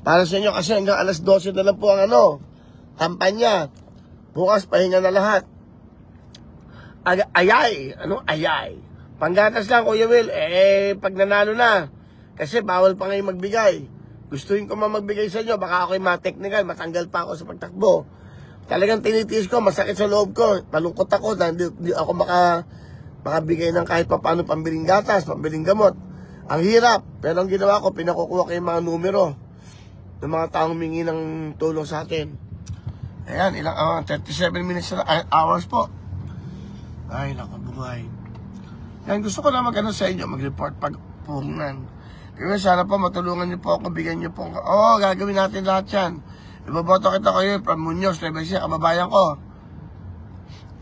Para sa inyo kasi hanggang alas 12 na lang po ang kampanya. Bukas, pahinga na lahat. Ayay. Ayay? Panggatas lang, Kuya Will. Pag nanalo na. Kasi bawal pa ngayon magbigay. Gustuin ko magbigay sa inyo. Baka ako'y ma-technical. Matanggal pa ako sa pagtakbo. Talagang tinitiis ko. Masakit sa loob ko. Malungkot ako. Hindi ako makabigay ng kahit pa paano pambiling gatas, pambiling gamot. Ang hirap. Pero ang ginawa ko, pinakukuha ko yung mga numero ng mga taong humingi ng tulong sa atin. Ayan, 37 minutes na, hours po. Ay, naku, buhay. Yan, gusto ko na mag-ano sa inyo, mag-report pag puhunan. Kaya sana po matulungan niyo po ako, bigyan niyo po ako. Oo, gagawin natin lahat yan. Ibaboto kita kayo from Muñoz, Levesia, kababayan ko.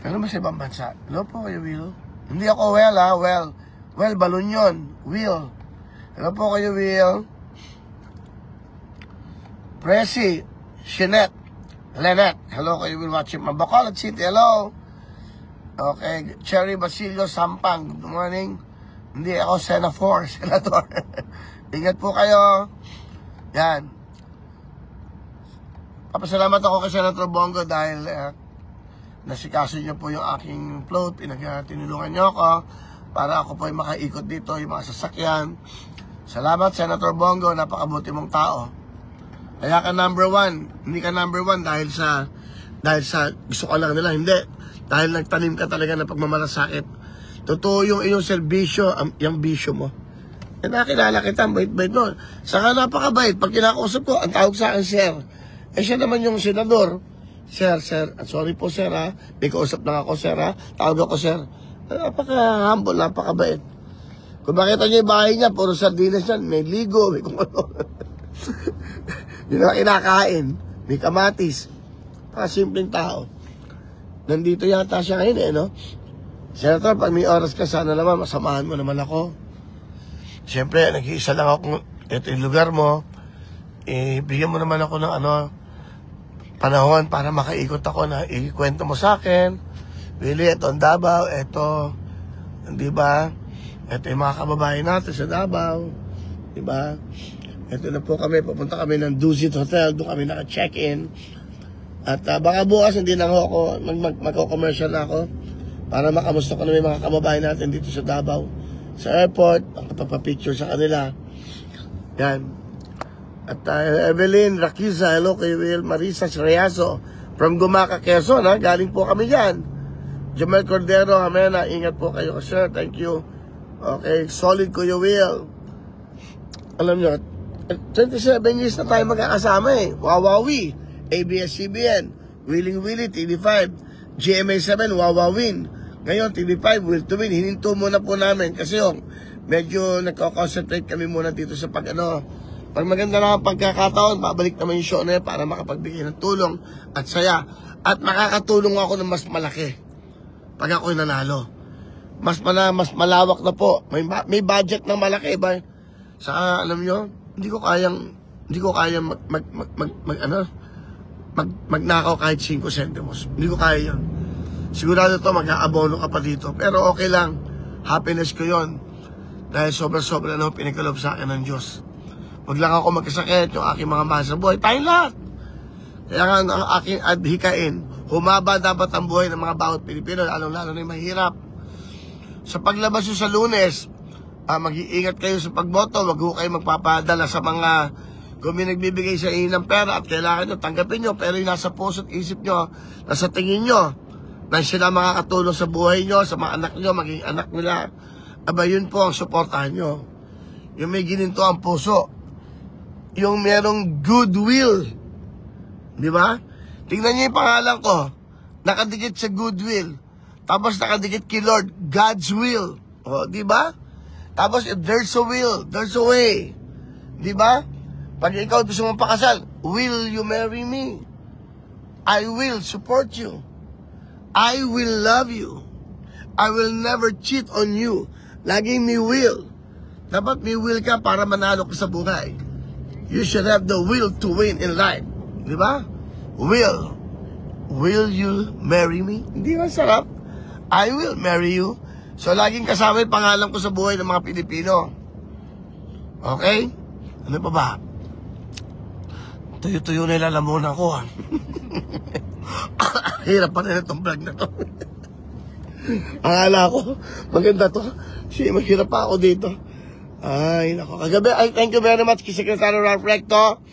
Pero ba sa ibang bansa? Hello po kayo, Will. Hindi ako Well, ha? Well, balon yun. Will. Hello po kayo, Will. Presi, Shinette, Lynette. Hello kayo, Will, watching Bacolod City. Hello. Okay, Cherry Basilio Sampang. Good morning. Hindi ako senator. Ingat po kayo. Yan. Papasalamat ako kay Senator Bongo dahil nasikaso niyo po yung aking float. Tinulungan niyo ako para ako po ay makaikot dito, yung mga sasakyan. Salamat, Senator Bongo. Napakabuti mong tao. Kaya ka number 1. Hindi ka number 1 dahil sa gusto ko lang nila. Hindi. Dahil nagtanim ka talaga ng pagmamalasakit. Totoo yung iyong serbisyo, yung bisyo mo. E nakilala kita, bait-bait mo. Saka napakabait. Pag kinakausap ko, ang tawag sa akin, sir. Eh siya naman yung senador. Sir. Sorry po, sir, ha. May kausap lang ako, sir, ha. Tawag ako, sir. Napaka-humble, napakabait. Kung makita niyo yung bahay niya, puro sardinas yan. May ligo, may kung ano. Yun ang kinakain. May kamatis. Simpleng tao. Nandito yata siya ngayon, no? Senator, pag may oras ka, sana naman, masamahan mo naman ako. Siyempre, nag-iisa lang ako. Ito yung lugar mo. Bigyan mo naman ako ng panahon para makaikot ako na ikwento mo sa akin. Willie, ito ang Davao. Ito, di ba? Ito yung mga kababayan natin sa Davao. Di ba? Ito na po kami. Pupunta kami ng Dusit Hotel. Doon kami naka-check-in. At baka bukas hindi na ako magko-commercial na ako para makamusta ko na may mga kababayan natin dito sa Davao. Sa airport, magpapapicture sa kanila. Yan. At Evelyn Raquiza, hello kay Will. Marisa Sreyaso from Gumaca, Quezon, ha? Galing po kami dyan. Jamel Cordero, Hamena, ingat po kayo, sir. Thank you. Okay, solid Kuya Will. Alam nyo, 27 years na tayo magkakasama eh. Wawawi. ABS-CBN, Willing Willie, TV5, GMA7, Wawawin. Ngayon, TV5, Will to Win. Hininto muna po namin kasi medyo nagko-concentrate kami muna dito sa pag maganda na ang pagkakataon, babalik naman yung show na yun para makapagbigay ng tulong at saya. At makakatulong ako ng mas malaki pag ako'y nanalo. Mas malawak na po. May budget na malaki ba? Sa alam nyo, hindi ko kayang magnakaw kahit 5 centimos. Hindi ko kaya yun. Sigurado to, mag-aabono ka pa dito. Pero okay lang. Happiness ko yun. Dahil sobra-sobra na pinagkalob sa akin ng Diyos. Huwag lang ako magkasakit, yung aking mga mahal sa buhay. Tayong lahat. Kaya nga ang aking adhikain, humaba dapat ang buhay ng mga bawat Pilipino, lalo-lalo na yung mahirap. Sa paglabas nyo sa Lunes, mag-iingat kayo sa pagboto. Huwag kayo magpapadala sa mga kung may nagbibigay sa inyo ng pera at kailangan nyo, tanggapin nyo. Pero yung nasa puso at isip nyo, nasa tingin nyo, na sila makakatulong sa buhay nyo, sa mga anak nyo, maging anak nila. Aba, yun po ang suportahan nyo. Yung may gininto ang puso. Yung merong goodwill. Di ba? Tingnan nyo yung pangalan ko. Nakadikit sa goodwill. Tapos nakadikit kay Lord, God's will. O, di ba? Tapos if there's a will, there's a way. Di ba? Pag ikaw gusto mong pakasal, will you marry me? I will support you. I will love you. I will never cheat on you. Laging may will. Dapat may will ka para manalo ka sa buhay. You should have the will to win in life. Di ba? Will. Will you marry me? Hindi ba sarap? I will marry you. So, laging kasama yung pangalan ko sa buhay ng mga Pilipino. Okay? Ano pa ba? Tuyo-tuyo na ilalamunan ko. Hirap pa na itong vlog na to. Akala ko, maganda to. Mahirap pa ako dito. Ay, nako. Kagabi, thank you very much kay Secretary Ralph Recto,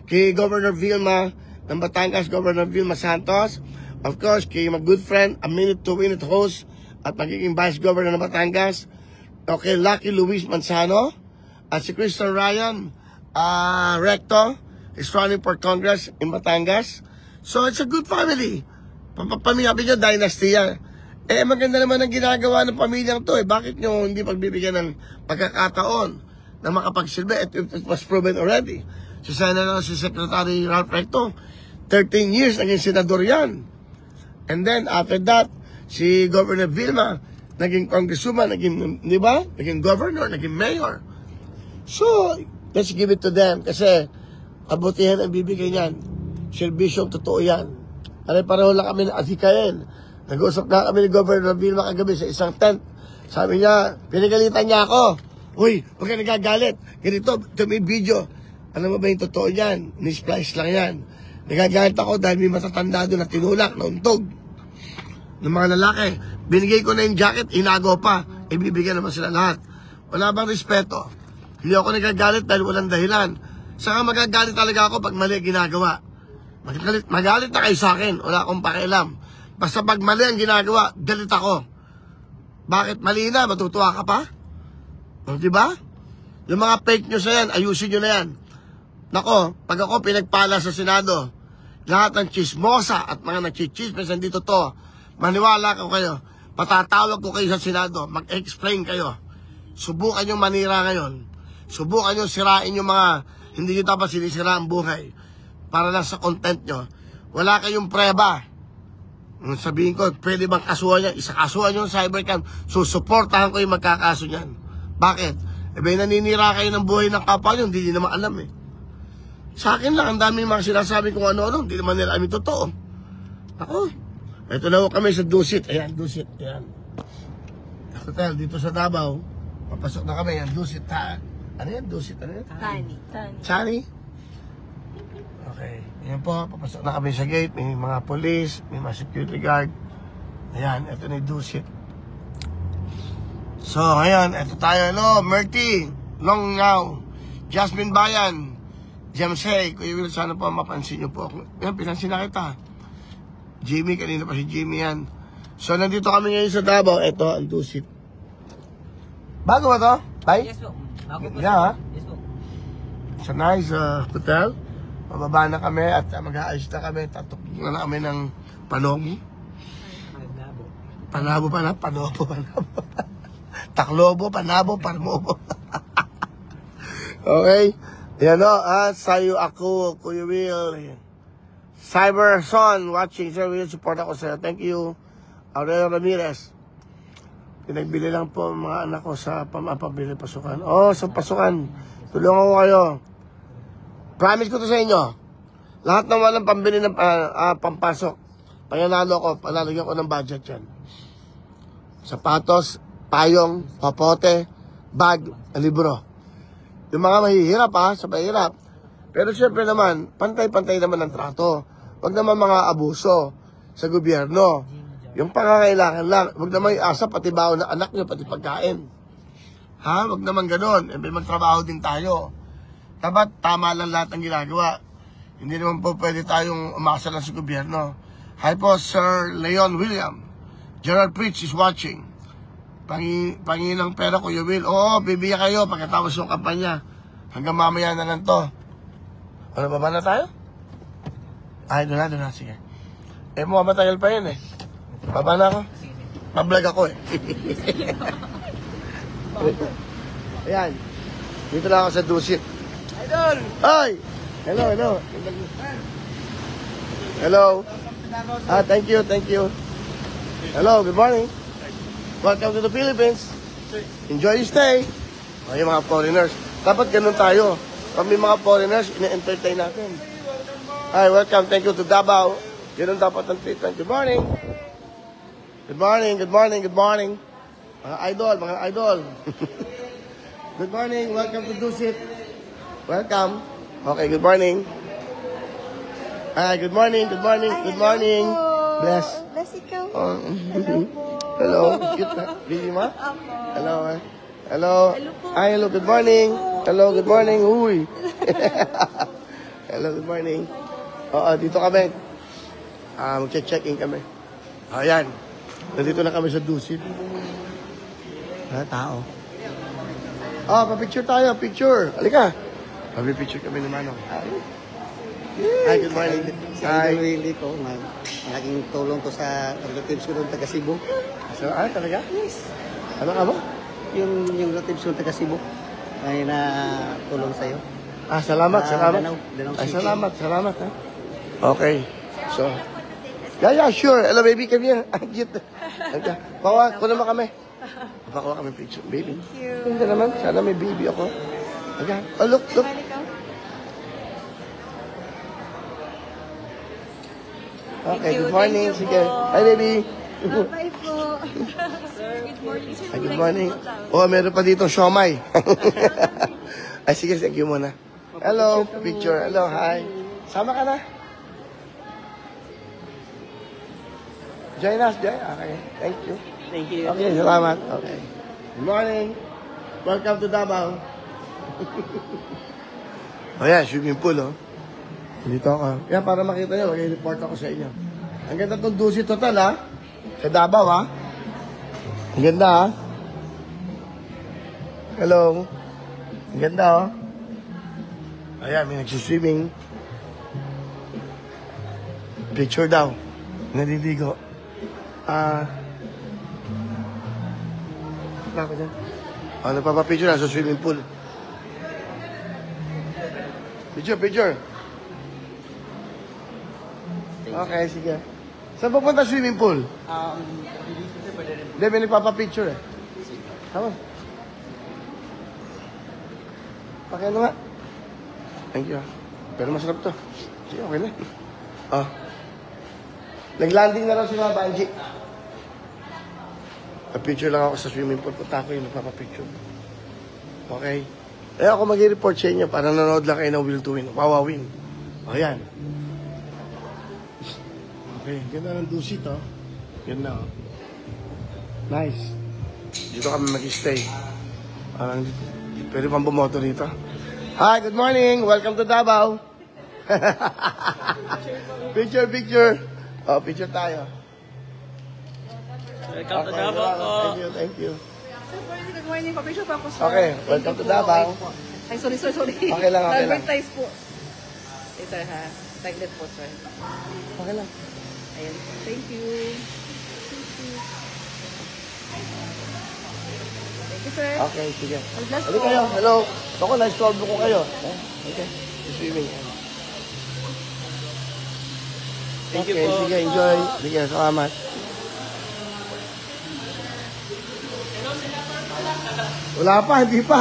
kay Governor Vilma ng Batangas, Governor Vilma Santos, of course, kay my good friend, A Minute to Win It host, at magiging Vice Governor ng Batangas, okay, Lucky Luis Manzano, at si Christian Ryan Recto, is running for Congress in Batangas. So, it's a good family. Pamilya nyo, dynasty yan. Eh, maganda naman ang ginagawa ng pamilyang to eh. Bakit nyo hindi pagbibigyan ng pagkakataon na makapagsilbi? It was proven already. Si Secretary Ralph Recto, 13 years naging senador yan. And then, after that, si Governor Vilma, naging congresswoman, naging, di ba? Naging governor, naging mayor. So, let's give it to them. Kasi, kabutihan ang bibigay niyan. Servisyo, totoo yan. Pareho lang kami na adhikain. Nag-usap na kami ni Governor Vilma kagabi sa isang tent. Sabi niya, pinagalitan niya ako. Uy, huwag ka nagagalit. Ganito, may video. Alam mo ba yung totoo yan? Ni-splice lang yan. Nagagalit ako dahil may matatanda doon na tinulak, na untog ng mga lalaki. Binigay ko na yung jacket, inago pa. Ibibigyan naman sila lahat. Wala bang respeto? Hindi ako nagagalit dahil walang dahilan. Saka magagalit talaga ako pag mali ginagawa. Magalit na kayo sa akin. Wala akong pakialam. Basta pag mali ang ginagawa, galit ako. Bakit mali na? Matutuwa ka pa? O, diba? Yung mga fake news na yan, ayusin nyo na yan. Nako, pag ako pinagpala sa Senado, lahat ng chismosa at mga nagchichismis, nandito to, maniwala ko kayo, patatawag ko kayo sa Senado, mag-explain kayo. Subukan nyo manira ngayon. Subukan nyo sirain yung mga hindi nyo dapat sinisira ang buhay. Para lang sa content nyo. Wala kayong preba. Sabihin ko, pwede bang kasuhan yan? Isakasuhan nyo sa cybercam. Susuportahan ko yung magkakaso niyan. Bakit? May naninira kayo ng buhay ng kapwa nyo, hindi nyo naman alam eh. Sa akin lang, ang daming mga sinasabi kung ano-ano, hindi naman nila amin totoo. Ako, ito na kami sa Dusit. Ayan, Dusit. Ayan. Hotel, dito sa Davao. Papasok na kami. Ayan, Dusit. Ano yan? Dusit? Ano yan? Tani. Chani? Okay. Ayan po, papasok na kami sa gate. May mga police, may mga security guard. Ayan, ito na yung Dusit. So, ngayon, ito tayo, Merty, Longyaw, Jasmine Bayan, James Hay, Kuya Will, sana po mapansin nyo po ako. Yan, pinansin na kita. Jimmy, kanina pa si Jimmy yan. So, nandito kami ngayon sa Davao. Ito, ang Dusit. Bago ba to? Tay? Yes po. Bago po. Yeah, ha? Yes po. It's a nice hotel. Mababa na kami at mag-aayos na kami. Tatukin na kami ng Panobo. Panabo. Taklobo, Panabo, Parmobo. Okay. Yan sayo ako, Kuya Will. Cyberson watching. Sir Will, support ako sir. Thank you. Aurelio Ramirez. Pinagbili lang po mga anak ko sa pamapabili pasukan. Sa pasukan. Tulungan ko kayo. Promise ko to sa inyo. Lahat ng walang pambili ng pampasok. Panyanalo ko, palalagyan ko ng budget yan. Sapatos, payong, papote, bag, libro. Yung mga mahihirap sa mahirap. Pero syempre naman, pantay-pantay naman ang trato. Huwag naman mga abuso sa gobyerno. Yung pangangailangan lang. Huwag naman iasa pati baon na anak nyo, pati pagkain. Huwag naman ganon. May magtrabaho din tayo. Dapat tama lang lahat ng ginagawa. Hindi naman po pwede tayong umasa lang sa gobyerno. Hi po, Sir Leon William. Gerald Pritch is watching. Panginang pera, Kuya Will. Oo, bibiya kayo pagkatapos yung kampanya. Hanggang mamaya na lang to. Ano, baba na tayo? Ay, doon na. Sige. Matagal pa yun eh. Baba na ako. Mablog ako eh. Ayan. Dito na ako sa Dusit. Idol! Ay! Hello. Hello. Thank you. Hello, good morning. Welcome to the Philippines. Enjoy your stay. Yung mga foreigners. Dapat ganun tayo. Pag may mga foreigners, ina-entertain natin. Hi, welcome. Thank you to Davao. Ganun dapat ang treatment. Good morning. Good morning. Mga idol. Good morning. Welcome to Dusit. Welcome. Okay, good morning. Hi, good morning. Bless. Bless ikaw. Hello. Cute na. Busy mo? Hello. Hi, hello. Good morning. Uy. Hello, good morning. Dito kami. Mag-check-in kami. Ayan. Nandito na kami sa Dusit. Tao. Pa-picture tayo. Halika. Picture kami ni Manong. Hi, good morning. Sa Hi. Willie ko, malaking tulong to sa relatives ko doon taga Cebu. So, talaga? Yes. Ano ka mo? Yung relatives ko taga Cebu ay na tulong sa'yo. Salamat, salamat. Danau Ay, City. salamat, ha? Okay. So, yeah, sure. Hello, baby, come here. Ang cute. Bawa, kunin mo kami. Bawa kami picture, baby. Thank you. Hindi naman, sana may baby ako. Okay. Oh, look. Okay, you, good morning. thank you Sige. po. Hi, baby. Bye po. Good morning. Sir, Ay, would good like morning. to go Oh, out. meron pa dito siomay. Ay, sige, thank you muna. Hello, picture. Hello, hi. Sama ka na. Join us, Jay. Okay, thank you. Thank you. Okay, salamat. Okay. Good morning. Welcome to Davao. Oh, yeah, swimming pool, oh. Dito ako. Yan, para makita nyo, mag-report ako sa inyo. Ang ganda itong Dusit Hotel, ha? Sa Davao, ha? Ang ganda, ha? Hello. Ang ganda, oh. Ayan, may nagsiswimming. Picture daw. Naliligo. Ako dyan. Nagpapapicture na sa swimming pool. Picture. Okay, sige. Saan pupunta swimming pool? Hindi, may nagpapapicture eh. Tama. Okay, ano nga? Thank you. Pero masarap to. Sige, okay na. Nag-landing na lang si mga Banji. Picture lang ako sa swimming pool. Punta ako yung nagpapapicture. Okay. Eh ako mag-report sa inyo para nanonood lang kayo ng Will to Win. Wawawin. O yan. Okay. Ganda ng Dusit, oh. Ganda, oh. Nice. Dito kami mag-stay. Parang pwede pang bumoto dito. Hi, good morning. Welcome to Davao. Picture. Oh, picture tayo. Welcome to Okay, Davao po. Thank you. Good morning. Papicture pa ako, sir. Okay, welcome to Davao. Ay, sorry. Okay lang. Advertise po. Ito ha. Taglit po, sir. Okay lang. Ayan. Thank you. Thank you, sir. Okay, sige. Bless Halika po. kayo. Hello. Ako, na-solve ko kayo. Okay. Swimming. Thank you Okay, po. sige. Enjoy. Sige, salamat. Wala pa, hindi pa.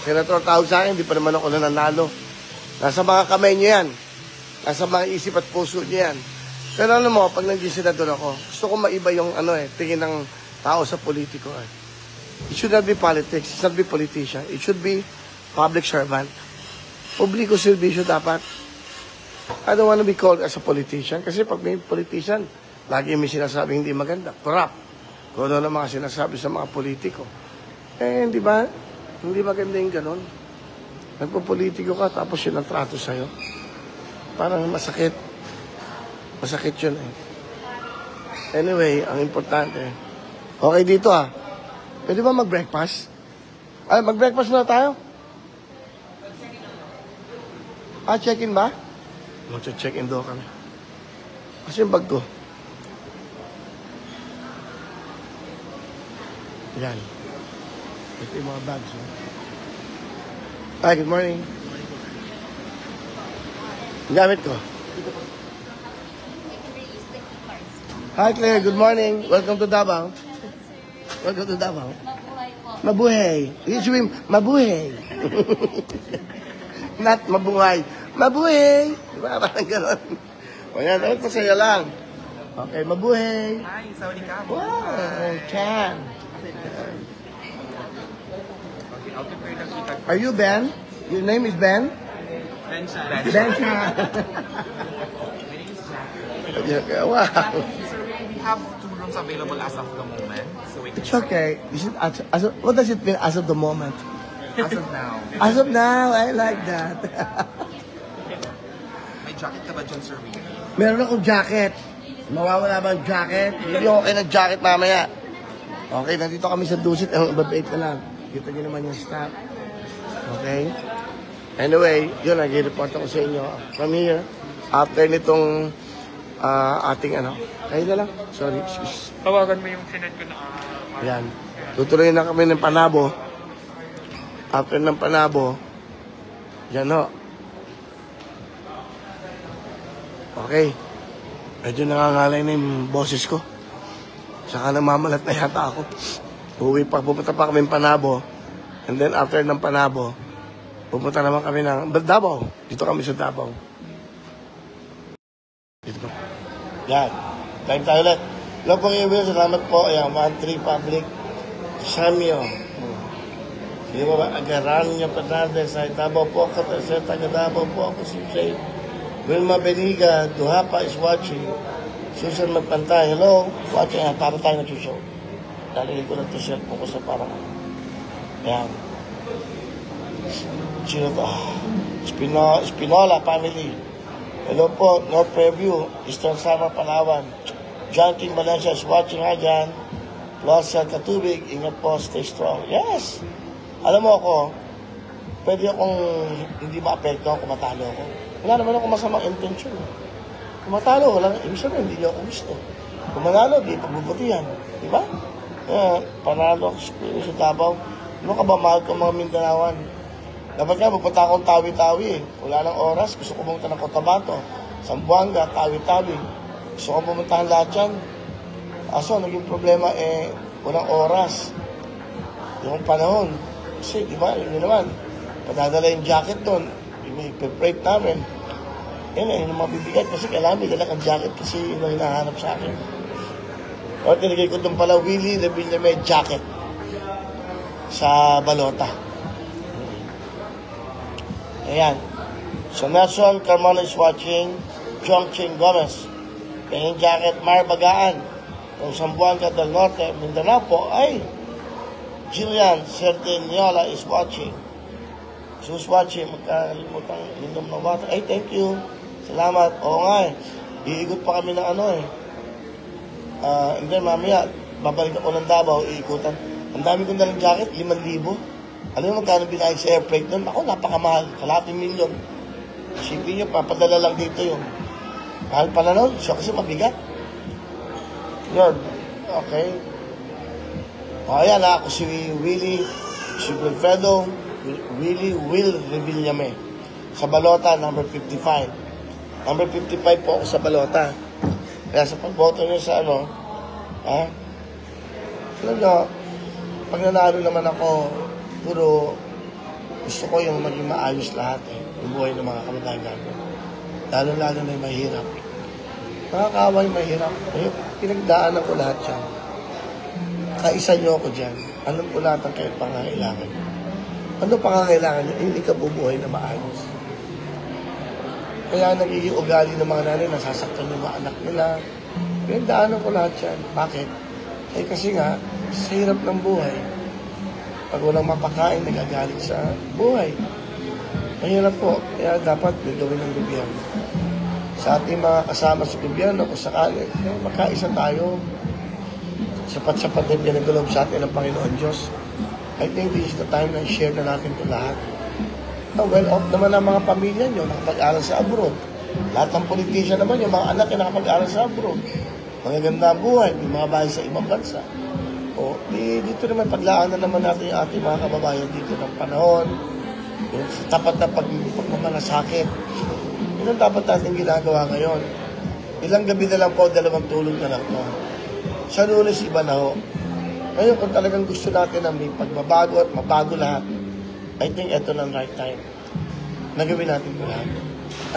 Senator tawag sa akin, hindi pa naman ako nananalo. Nasa mga kamay niyo yan. Nasa mga isip at puso niyo yan. Pero ano mo, pag naging senador ako, gusto ko maiba yung tingin ng tao sa politiko. It should not be politics. It should not be politician. It should be public servant. Publiko servisyo dapat. I don't want to be called as a politician. Kasi pag may politician, lagi may sinasabi hindi maganda. Corrupt. Kung ano na mga sinasabi sa mga politiko. Eh, di ba? Hindi maganda yung ganon. Nagpo-politiko ka, tapos yun ang trato sa'yo. Parang masakit. Masakit yun eh. Anyway, ang importante. Okay dito ah. Pwede ba mag-breakfast? Ay, mag-breakfast na tayo? Check-in ba? Mag-check-in daw kami. Kasi yung bag ko. Yan. Ito yung mga bags. Hi, good morning. Ang gamit ko. Hi, Claire. Good morning. Welcome to Davao. Welcome to Davao. Mabuhay. Usually, mabuhay. Not mabuhay. Mabuhay. Diba? Parang gano'n. O yan, dapat masaya lang. Okay, mabuhay. Hi, saudi ka. Wow, Chan. I'll prepare the kita. Are you Ben? Your name is Ben? Ben Chan. Ben Chan. Yeah, wow. Sir, we have 2 rooms available as of the moment. So we can It's okay. What does it mean as of the moment? as of now. As of now, I like that. May jacket ka ba dyan, Sir Willie? Meron akong jacket. Mawawala ba ang jacket? Hindi okay ng jacket mamaya. Okay, nandito kami sa Dusit. Babait ka lang. Kita nyo naman yung staff. Okay? Anyway, yun, nag-report ako sa inyo from here. After nitong ating ano, kayo na lang. Sorry, excuse. Tawagan mo yung sinend ko na Ayan. Tutuloy na kami ng Panabo. After ng Panabo, yan o. Okay. Medyo nangangalay na yung boses ko. Saka namamalat na yata ako. Pupunta pa kami ng Panabo. And then after ng Panabo, pupunta naman kami ng Davao. Dito kami sa Davao. Dito po. Yan. Time tayo ulit. Hello po kayo, salamat po. Ayan, 1-3 Public. Samyo. Sige po ba? Agaran niya Fernandez. Ay, Davao po ako. Taga Davao po ako. Si Jay. Wilma Beniga. Duhapa is watching. Susan Magpantay. Hello. Watching. Para tayo nag-show. Lalagay ko ng t-shirt po ko sa parang. Ayan. Sino to? Espinola family. Hello po, North Preview, Eastern Samar, Palawan. John King Valencia is watching nga dyan. Plus, Katubig, ingat po, stay strong. Yes! Alam mo ako, pwede akong hindi ma-apekto kung matalo ako. Wala naman ako masamang intention. Kung matalo, wala, ibig sabihin, hindi niyo ako gusto. Kung manalo, di pagbubutihan. Di ba? Panalo ako sa Davao. Ano ka ba, mahal ko mga Mindanawan? Dapat nga, pupunta akong Tawi-Tawi eh. Wala nang oras. Gusto ko pumunta ng Cotabato, Zamboanga, Tawi-Tawi. Gusto ko pumuntahan lahat yan. Aso, naging problema walang oras. Yung panahon. Kasi, di ba, yun naman. Padadala yung jacket doon. Ipe-freight namin. Yan yung mabibigat kasi kailangan may dala kang jacket kasi yun ang hinahanap sa akin. O, tinigay ko doon pala, Willie Revilla may jacket sa Balota. Ayan. So, Nelson Carmona is watching. Chongqing Gomez. Penging jacket, Mar Bagaan. From Zamboanga del Norte, Mindanao po, ay Jillian Serdeniola is watching. Who's watching? Magkalimutan minom ng water. Ay, thank you. Salamat. Oo nga eh. Iikot pa kami ng ano eh. And then mamaya, babalik ako ng Davao, iikutan. Ang dami kong dalang jacket, 5,000. Alam mo magkano binayad sa air freight nun? Ako, napakamahal. Kalating milyon. Shipping nyo, papadala lang dito yung mahal pala nun. So, kasi mabigat. Yun. Okay. O, ayan ha. Ako si Willie, si Wilfredo, Will Revillame. Sa Balota, number 55. Number 55 po ako sa Balota. Kaya sa pagboto nyo sa ano, alam nyo, pag nanalo naman ako, puro gusto ko yung maging maayos lahat yung buhay ng mga kababayan natin. Lalo-lalo na yung mahirap. Nakakawa yung mahirap. Pinagdaanan ko lahat yan. Kaisa nyo ako dyan. Alam ko lahat ang kahit pangangailangan. Ano pangangailangan nyo? Hindi ka bubuhay na maayos. Kaya nagiging ugali ng mga nanay, nasasaktan yung mga anak nila. Pinagdaanan ko lahat yan. Bakit? Kasi nga, sa hirap ng buhay, pag walang mapakain, nagagalit sa buhay. Mahirap po. Kaya dapat gagawin ng gobyerno. Sa ating mga kasama sa gobyerno, kung sakali, magkaisa tayo. Sapat-sapat na pinagulog sa atin ng Panginoon Diyos. I think this is the time na share na natin ito lahat. Well-off naman ang mga pamilya nyo, nakapag-aral sa abroad. Lahat ng politician naman, yung mga anak yung nakapag-aral sa abroad. Magaganda ang buhay, may mga bahay sa ibang bansa. O, dito naman paglaanan naman natin yung ating mga kababayan dito ng panahon, yung tapat na pagmamalasakit. Yun ang dapat natin ginagawa ngayon. Ilang gabi na lang po, 2 tulog na lang po. Sa Lunes, iba na ho. Ngayon, kung talagang gusto natin na may pagbabago at mabago lahat, I think ito na right time. Nagawin natin ito lahat.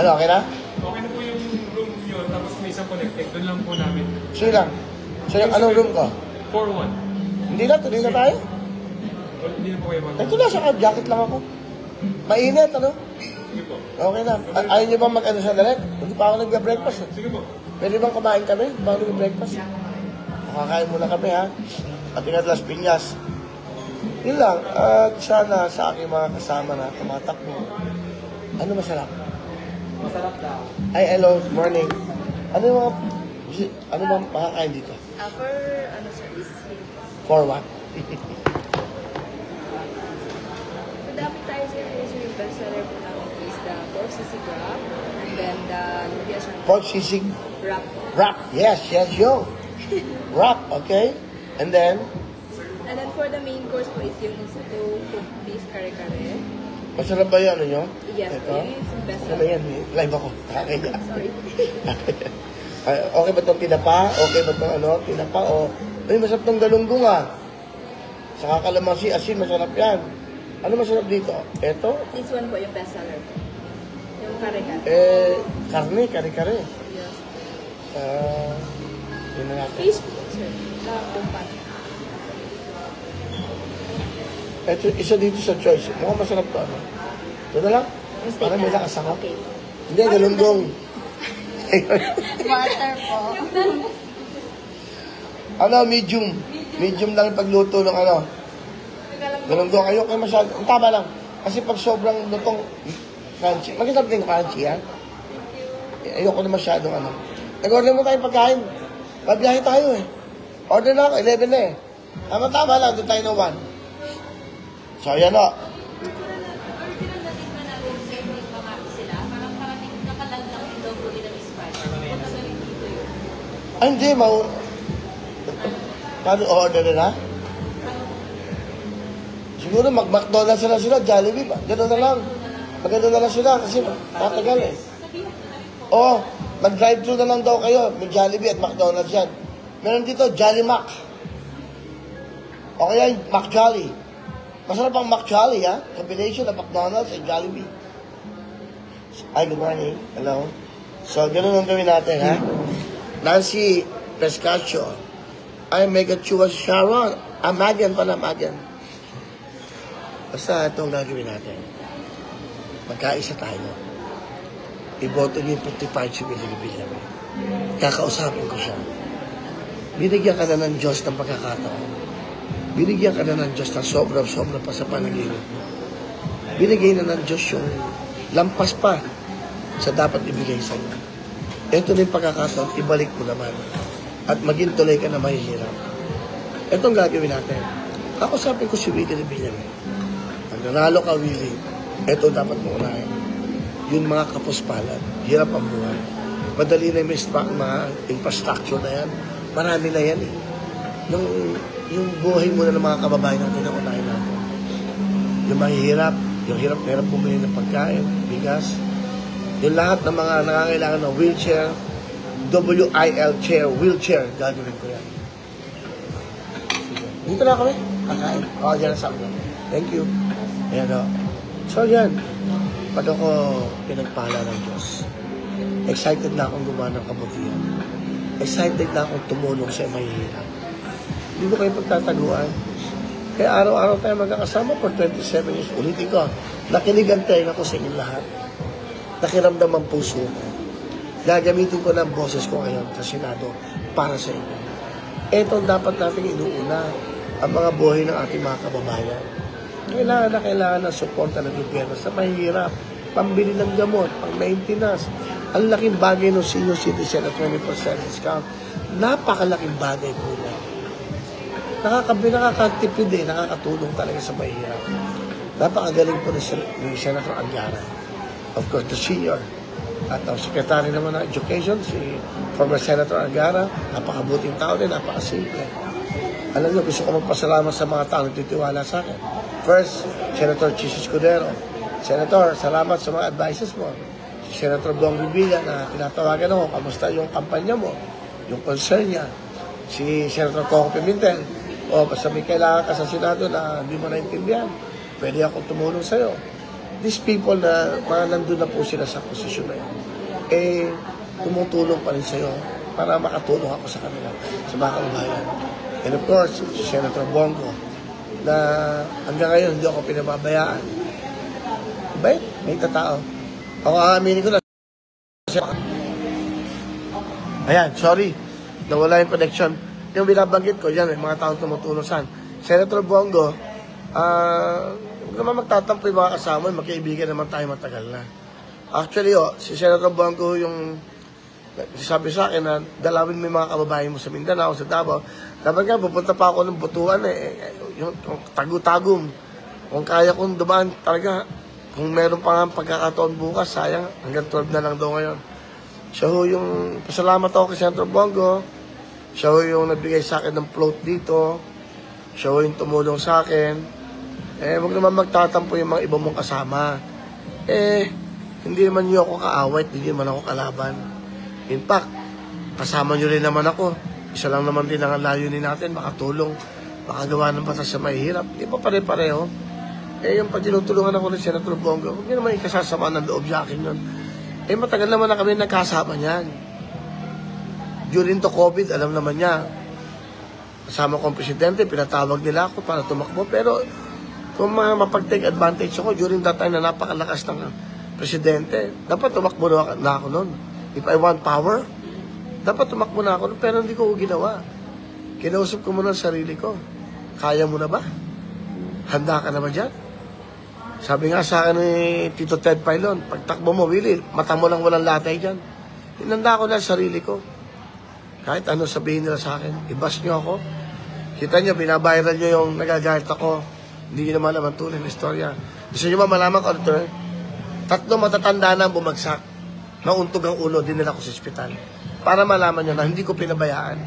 Ano, okay na? Okay na po yung room yun, tapos may isang connected. Doon lang po namin. Sige lang. So, yung anong room ko? 4-1. Hindi na, tuloy na tayo. Hindi na po kayo mag- Ito na, saka jacket lang ako. Mainit, ano? Sige po. Okay na. Ayaw niyo bang mag-ano sa dalit? Hindi pa ako nag-breakfast. Sige po. Pwede bang kumain kami? Hindi pa ako nag-breakfast. Makakain muna kami, ha? At ingat Las Piñas. Yun lang. At sana sa aking mga kasama na tumatakbo. Ano masarap? Masarap daw. Ay, hello. Morning. Ano yung mga... Ano bang makakain dito? For, service? For what? Madami tayo sa yung bestseller po namin is the pork sisig wrap, and then the lumpia shanghai Pork sisig wrap. wrap. Yes, yo. Wrap, okay? And then, And then for the main course po is yung stew cooked beef kare-kare. masarap ba yan, ano? Yes, Ito? po, yun yung Ano bestseller. yan, eh? Live ako. Nakakaya. Sorry. Ay, okay ba itong tinapa? Okay ba itong ano? Tinapa o... Ay, masarap itong galunggong ah. Saka kalamansi, asin, masarap yan. Ano masarap dito? Ito? This one po yung bestseller po. Yung kare-kare. Karne, kare-kare. Yes. Yun na natin. Fish po, sir. Na kumpat. Ito, isa dito sa choice. Mukhang masarap to, ano? Ito na lang? Yung steak Parang may na lang. lakas ako. Okay. Hindi, galunggong. Water po. Ano, medium. Medium lang yung pagluto ng ano. Galunggong. Ayoko kayo masyado. Ang tama lang. Kasi pag sobrang lutong crunchy. Magkasap din crunchy, ha? Ayoko na masyadong ano. Nag-order mo tayong pagkain. Mabiyahe tayo eh. Order na ako, 11 na eh. Tama-tama lang, doon tayo ng 1. So, yan o. Ay, hindi. Paano order na? Siguro mag-McDonald's na sila, Jollibee ba? Gano'n na lang. Magano na lang sila kasi tatagal eh. Oo, mag-drive-thru na lang daw kayo. May Jollibee at McDonald's yan. Meron dito, Jolly Mac. O kaya yung Mac Jolly. Masarap ang Mac Jolly, ha? Combination of McDonald's and Jollibee. Hi, good morning. Hello. So, gano'n ang gawin natin, ha? Nancy Pescaccio. Ay, Mega Chua Sharon. Magian pala, Magian. Basta itong gagawin natin. Magkaisa tayo. Iboto niyo yung 55 si Billy. Kakausapin ko siya. Binigyan ka na ng Diyos ng pagkakataon. Binigyan ka na ng Diyos ng sobra-sobra pa sa panaginip mo. Binigay na ng Diyos yung lampas pa sa dapat ibigay sa iyo. Ito na yung pagkakataon, ibalik mo naman. At maging tuloy ka na mahihirap. Ito ang gagawin natin. Kakusapin ko si Willie Villanueva. Pag nanalo ka, Willie, ito dapat mo unahin. Yung mga kapuspalad, hirap ang buhay. Madali na yung mga infrastructure na yan. Marami na yan eh. Yung buhay muna ng mga kababayan natin na unahin natin. Yung mahihirap, yung hirap bumili ng pagkain, bigas. Yung lahat ng mga nangangailangan ng wheelchair, WIL chair, wheelchair, gagawin ko yan. Dito na kami. Kakain. O, dyan na sa amin. Thank you. Ayan o. So, yan. Pag ako pinagpala ng Diyos, excited na akong gumawa ng kabutihan. Excited na akong tumulong sa mahihirap. Hindi mo kayo pagtataguan. Kaya araw-araw tayo magkakasama for 27 years. Ulitin ko, nakiligan tayo ako sa inyong lahat. Nakiramdam ang puso ko. Gagamitin ko ng boses ko ngayon sa Senado para sa inyo. Ito dapat natin inuuna ang mga buhay ng ating mga kababayan. Kailangan ng suporta ng gobyerno sa mahihirap, pambili ng gamot, pang-maintenance. Ang laking bagay ng senior citizen at 20% discount. Napakalaking bagay po yan. Nakakatipid eh, nakakatulong talaga sa mahihirap. Napakagaling po ni Senator Angara. Of course, the senior. At ang secretary naman ng education, si former Senator Angara, napakabuting tao din, napakasimple. Alam niyo, gusto ko magpasalamat sa mga tao na titiwala sa akin. First, Senator Chis Escudero. Senator, salamat sa mga advices mo. Si Senator Bong Revilla na tinatawagan ako, kamusta yung kampanya mo, yung concern niya. Si Senator Coco Pimentel, o basta may kailangan ka sa Senado na hindi mo naintindihan, pwede akong tumulong sa'yo. These people na mga nandun na po sila sa posisyon na yun, eh, tumutulong pa rin sa'yo para makatulong ako sa kanila, sa mga kababayan. And of course, si Senator Bongo, na hanggang ngayon hindi ako pinababayaan. Bait, may tatao. Ako aaminin ko na. Ayan, sorry. Nawala yung connection. Yung binabanggit ko, yan, may mga taong tumutulong saan. Senator Bongo, huwag naman magtatampo yung mga kasama, magkaibigan naman tayo matagal na. Actually, si Senator Bongo yung sabi sa akin na dalawin mo yung mga kababayan mo sa Mindanao, sa Davao. Dapat nga, pupunta pa ako ng Butuan yung Tagutagum. Kung kaya kong dumaan, talaga, kung meron pa nga pagkakataon bukas, sayang, hanggang 12 na lang daw ngayon. Siya ho yung, pasalamat ako kay Senator Bongo, siya ho yung nagbigay sa akin ng float dito, siya ho yung tumulong sa akin. Huwag naman magtatampo yung mga iba mong kasama. Hindi naman niyo ako kaaway, hindi naman ako kalaban. In fact, kasama niyo rin naman ako. Isa lang naman din ang layunin natin, makatulong, makagawa ng batas sa mahihirap. Di pa pare-pareho. Yung pag tinutulungan ako ng Senator Bongo, huwag niyo naman ikasasama ng loob sa akin yun. Matagal naman na kami nagkasama niyan. During the COVID, alam naman niya, kasama ko ang presidente, pinatawag nila ako para tumakbo. Pero kung mapag-take advantage ako, during that time na napakalakas ng presidente, dapat tumakbo na ako noon. If I want power, dapat tumakbo na ako, pero hindi ko ginawa. Kinausap ko muna ang sarili ko. Kaya mo na ba? Handa ka na ba dyan? Sabi nga sa akin ni Tito Ted Pailon, pagtakbo mo, Willie, mata mo lang walang latay dyan. Hinanda ko na ang sarili ko. Kahit ano sabihin nila sa akin, ibas nyo ako. Kita nyo, binabayaran nyo yung nagagalit ako. Hindi nyo naman naman tuloy ng istorya. Gusto nyo ba malaman ko ito? 3 matatanda na bumagsak. Nauntog ang ulo, dinala ko sa ospital. Para malaman nyo na hindi ko pinabayaan.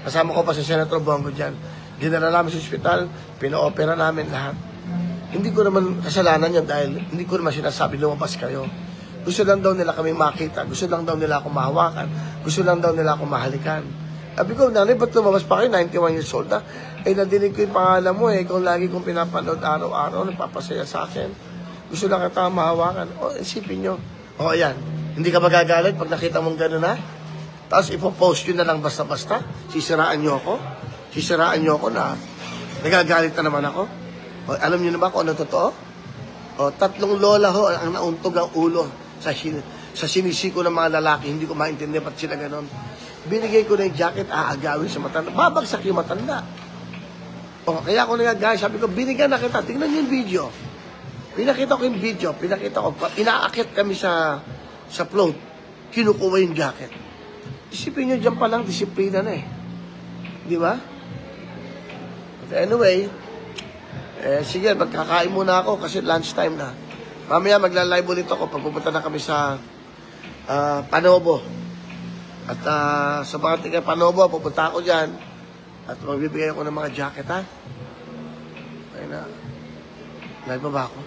Kasama ko pa si Senator Bongo dyan. Dinala namin sa ospital, pina-opera namin lahat. Hindi ko naman kasalanan yun dahil hindi ko naman sinasabi lumabas kayo. Gusto lang daw nila kami makita. Gusto lang daw nila ako mahawakan. Gusto lang daw nila ako mahalikan. Sabi ko, nanay, ba't lumabas pa kayo? 91 years old na. Nadinig ko yung pangalan mo Kung lagi kong pinapanood araw-araw, nagpapasaya sa akin. Gusto lang kita mahawakan. Isipin nyo. Ayan. Hindi ka magagalit pag nakita mong gano'n na? Tapos ipopost yun na lang basta-basta. Sisiraan nyo ako. Sisiraan nyo ako na nagagalit na naman ako. Alam nyo na ba kung ano totoo? 3 lola ho ang nauntog ang ulo sa sinisiko ng mga lalaki. Hindi ko maintindihan ba't sila gano'n. Binigay ko na yung jacket, aagawin sa matanda. Babagsak yung matanda. Kaya ako nagagalit. Sabi ko, binigyan na kita. Tingnan nyo yung video. Pinakita ko yung video. Pinakita ko. Inaakit kami sa float. Kinukuha yung jacket. Isipin nyo, dyan pa lang, disiplina na Di ba? But anyway, sige, magkakain muna ako kasi lunchtime na. Mamaya magla-live ulit ako pag pupunta na kami sa Panobo. At sa mga tiga Panobo, pupunta ako dyan. At magbibigay ako ng mga jacket, ha? Okay na. Live ba ako?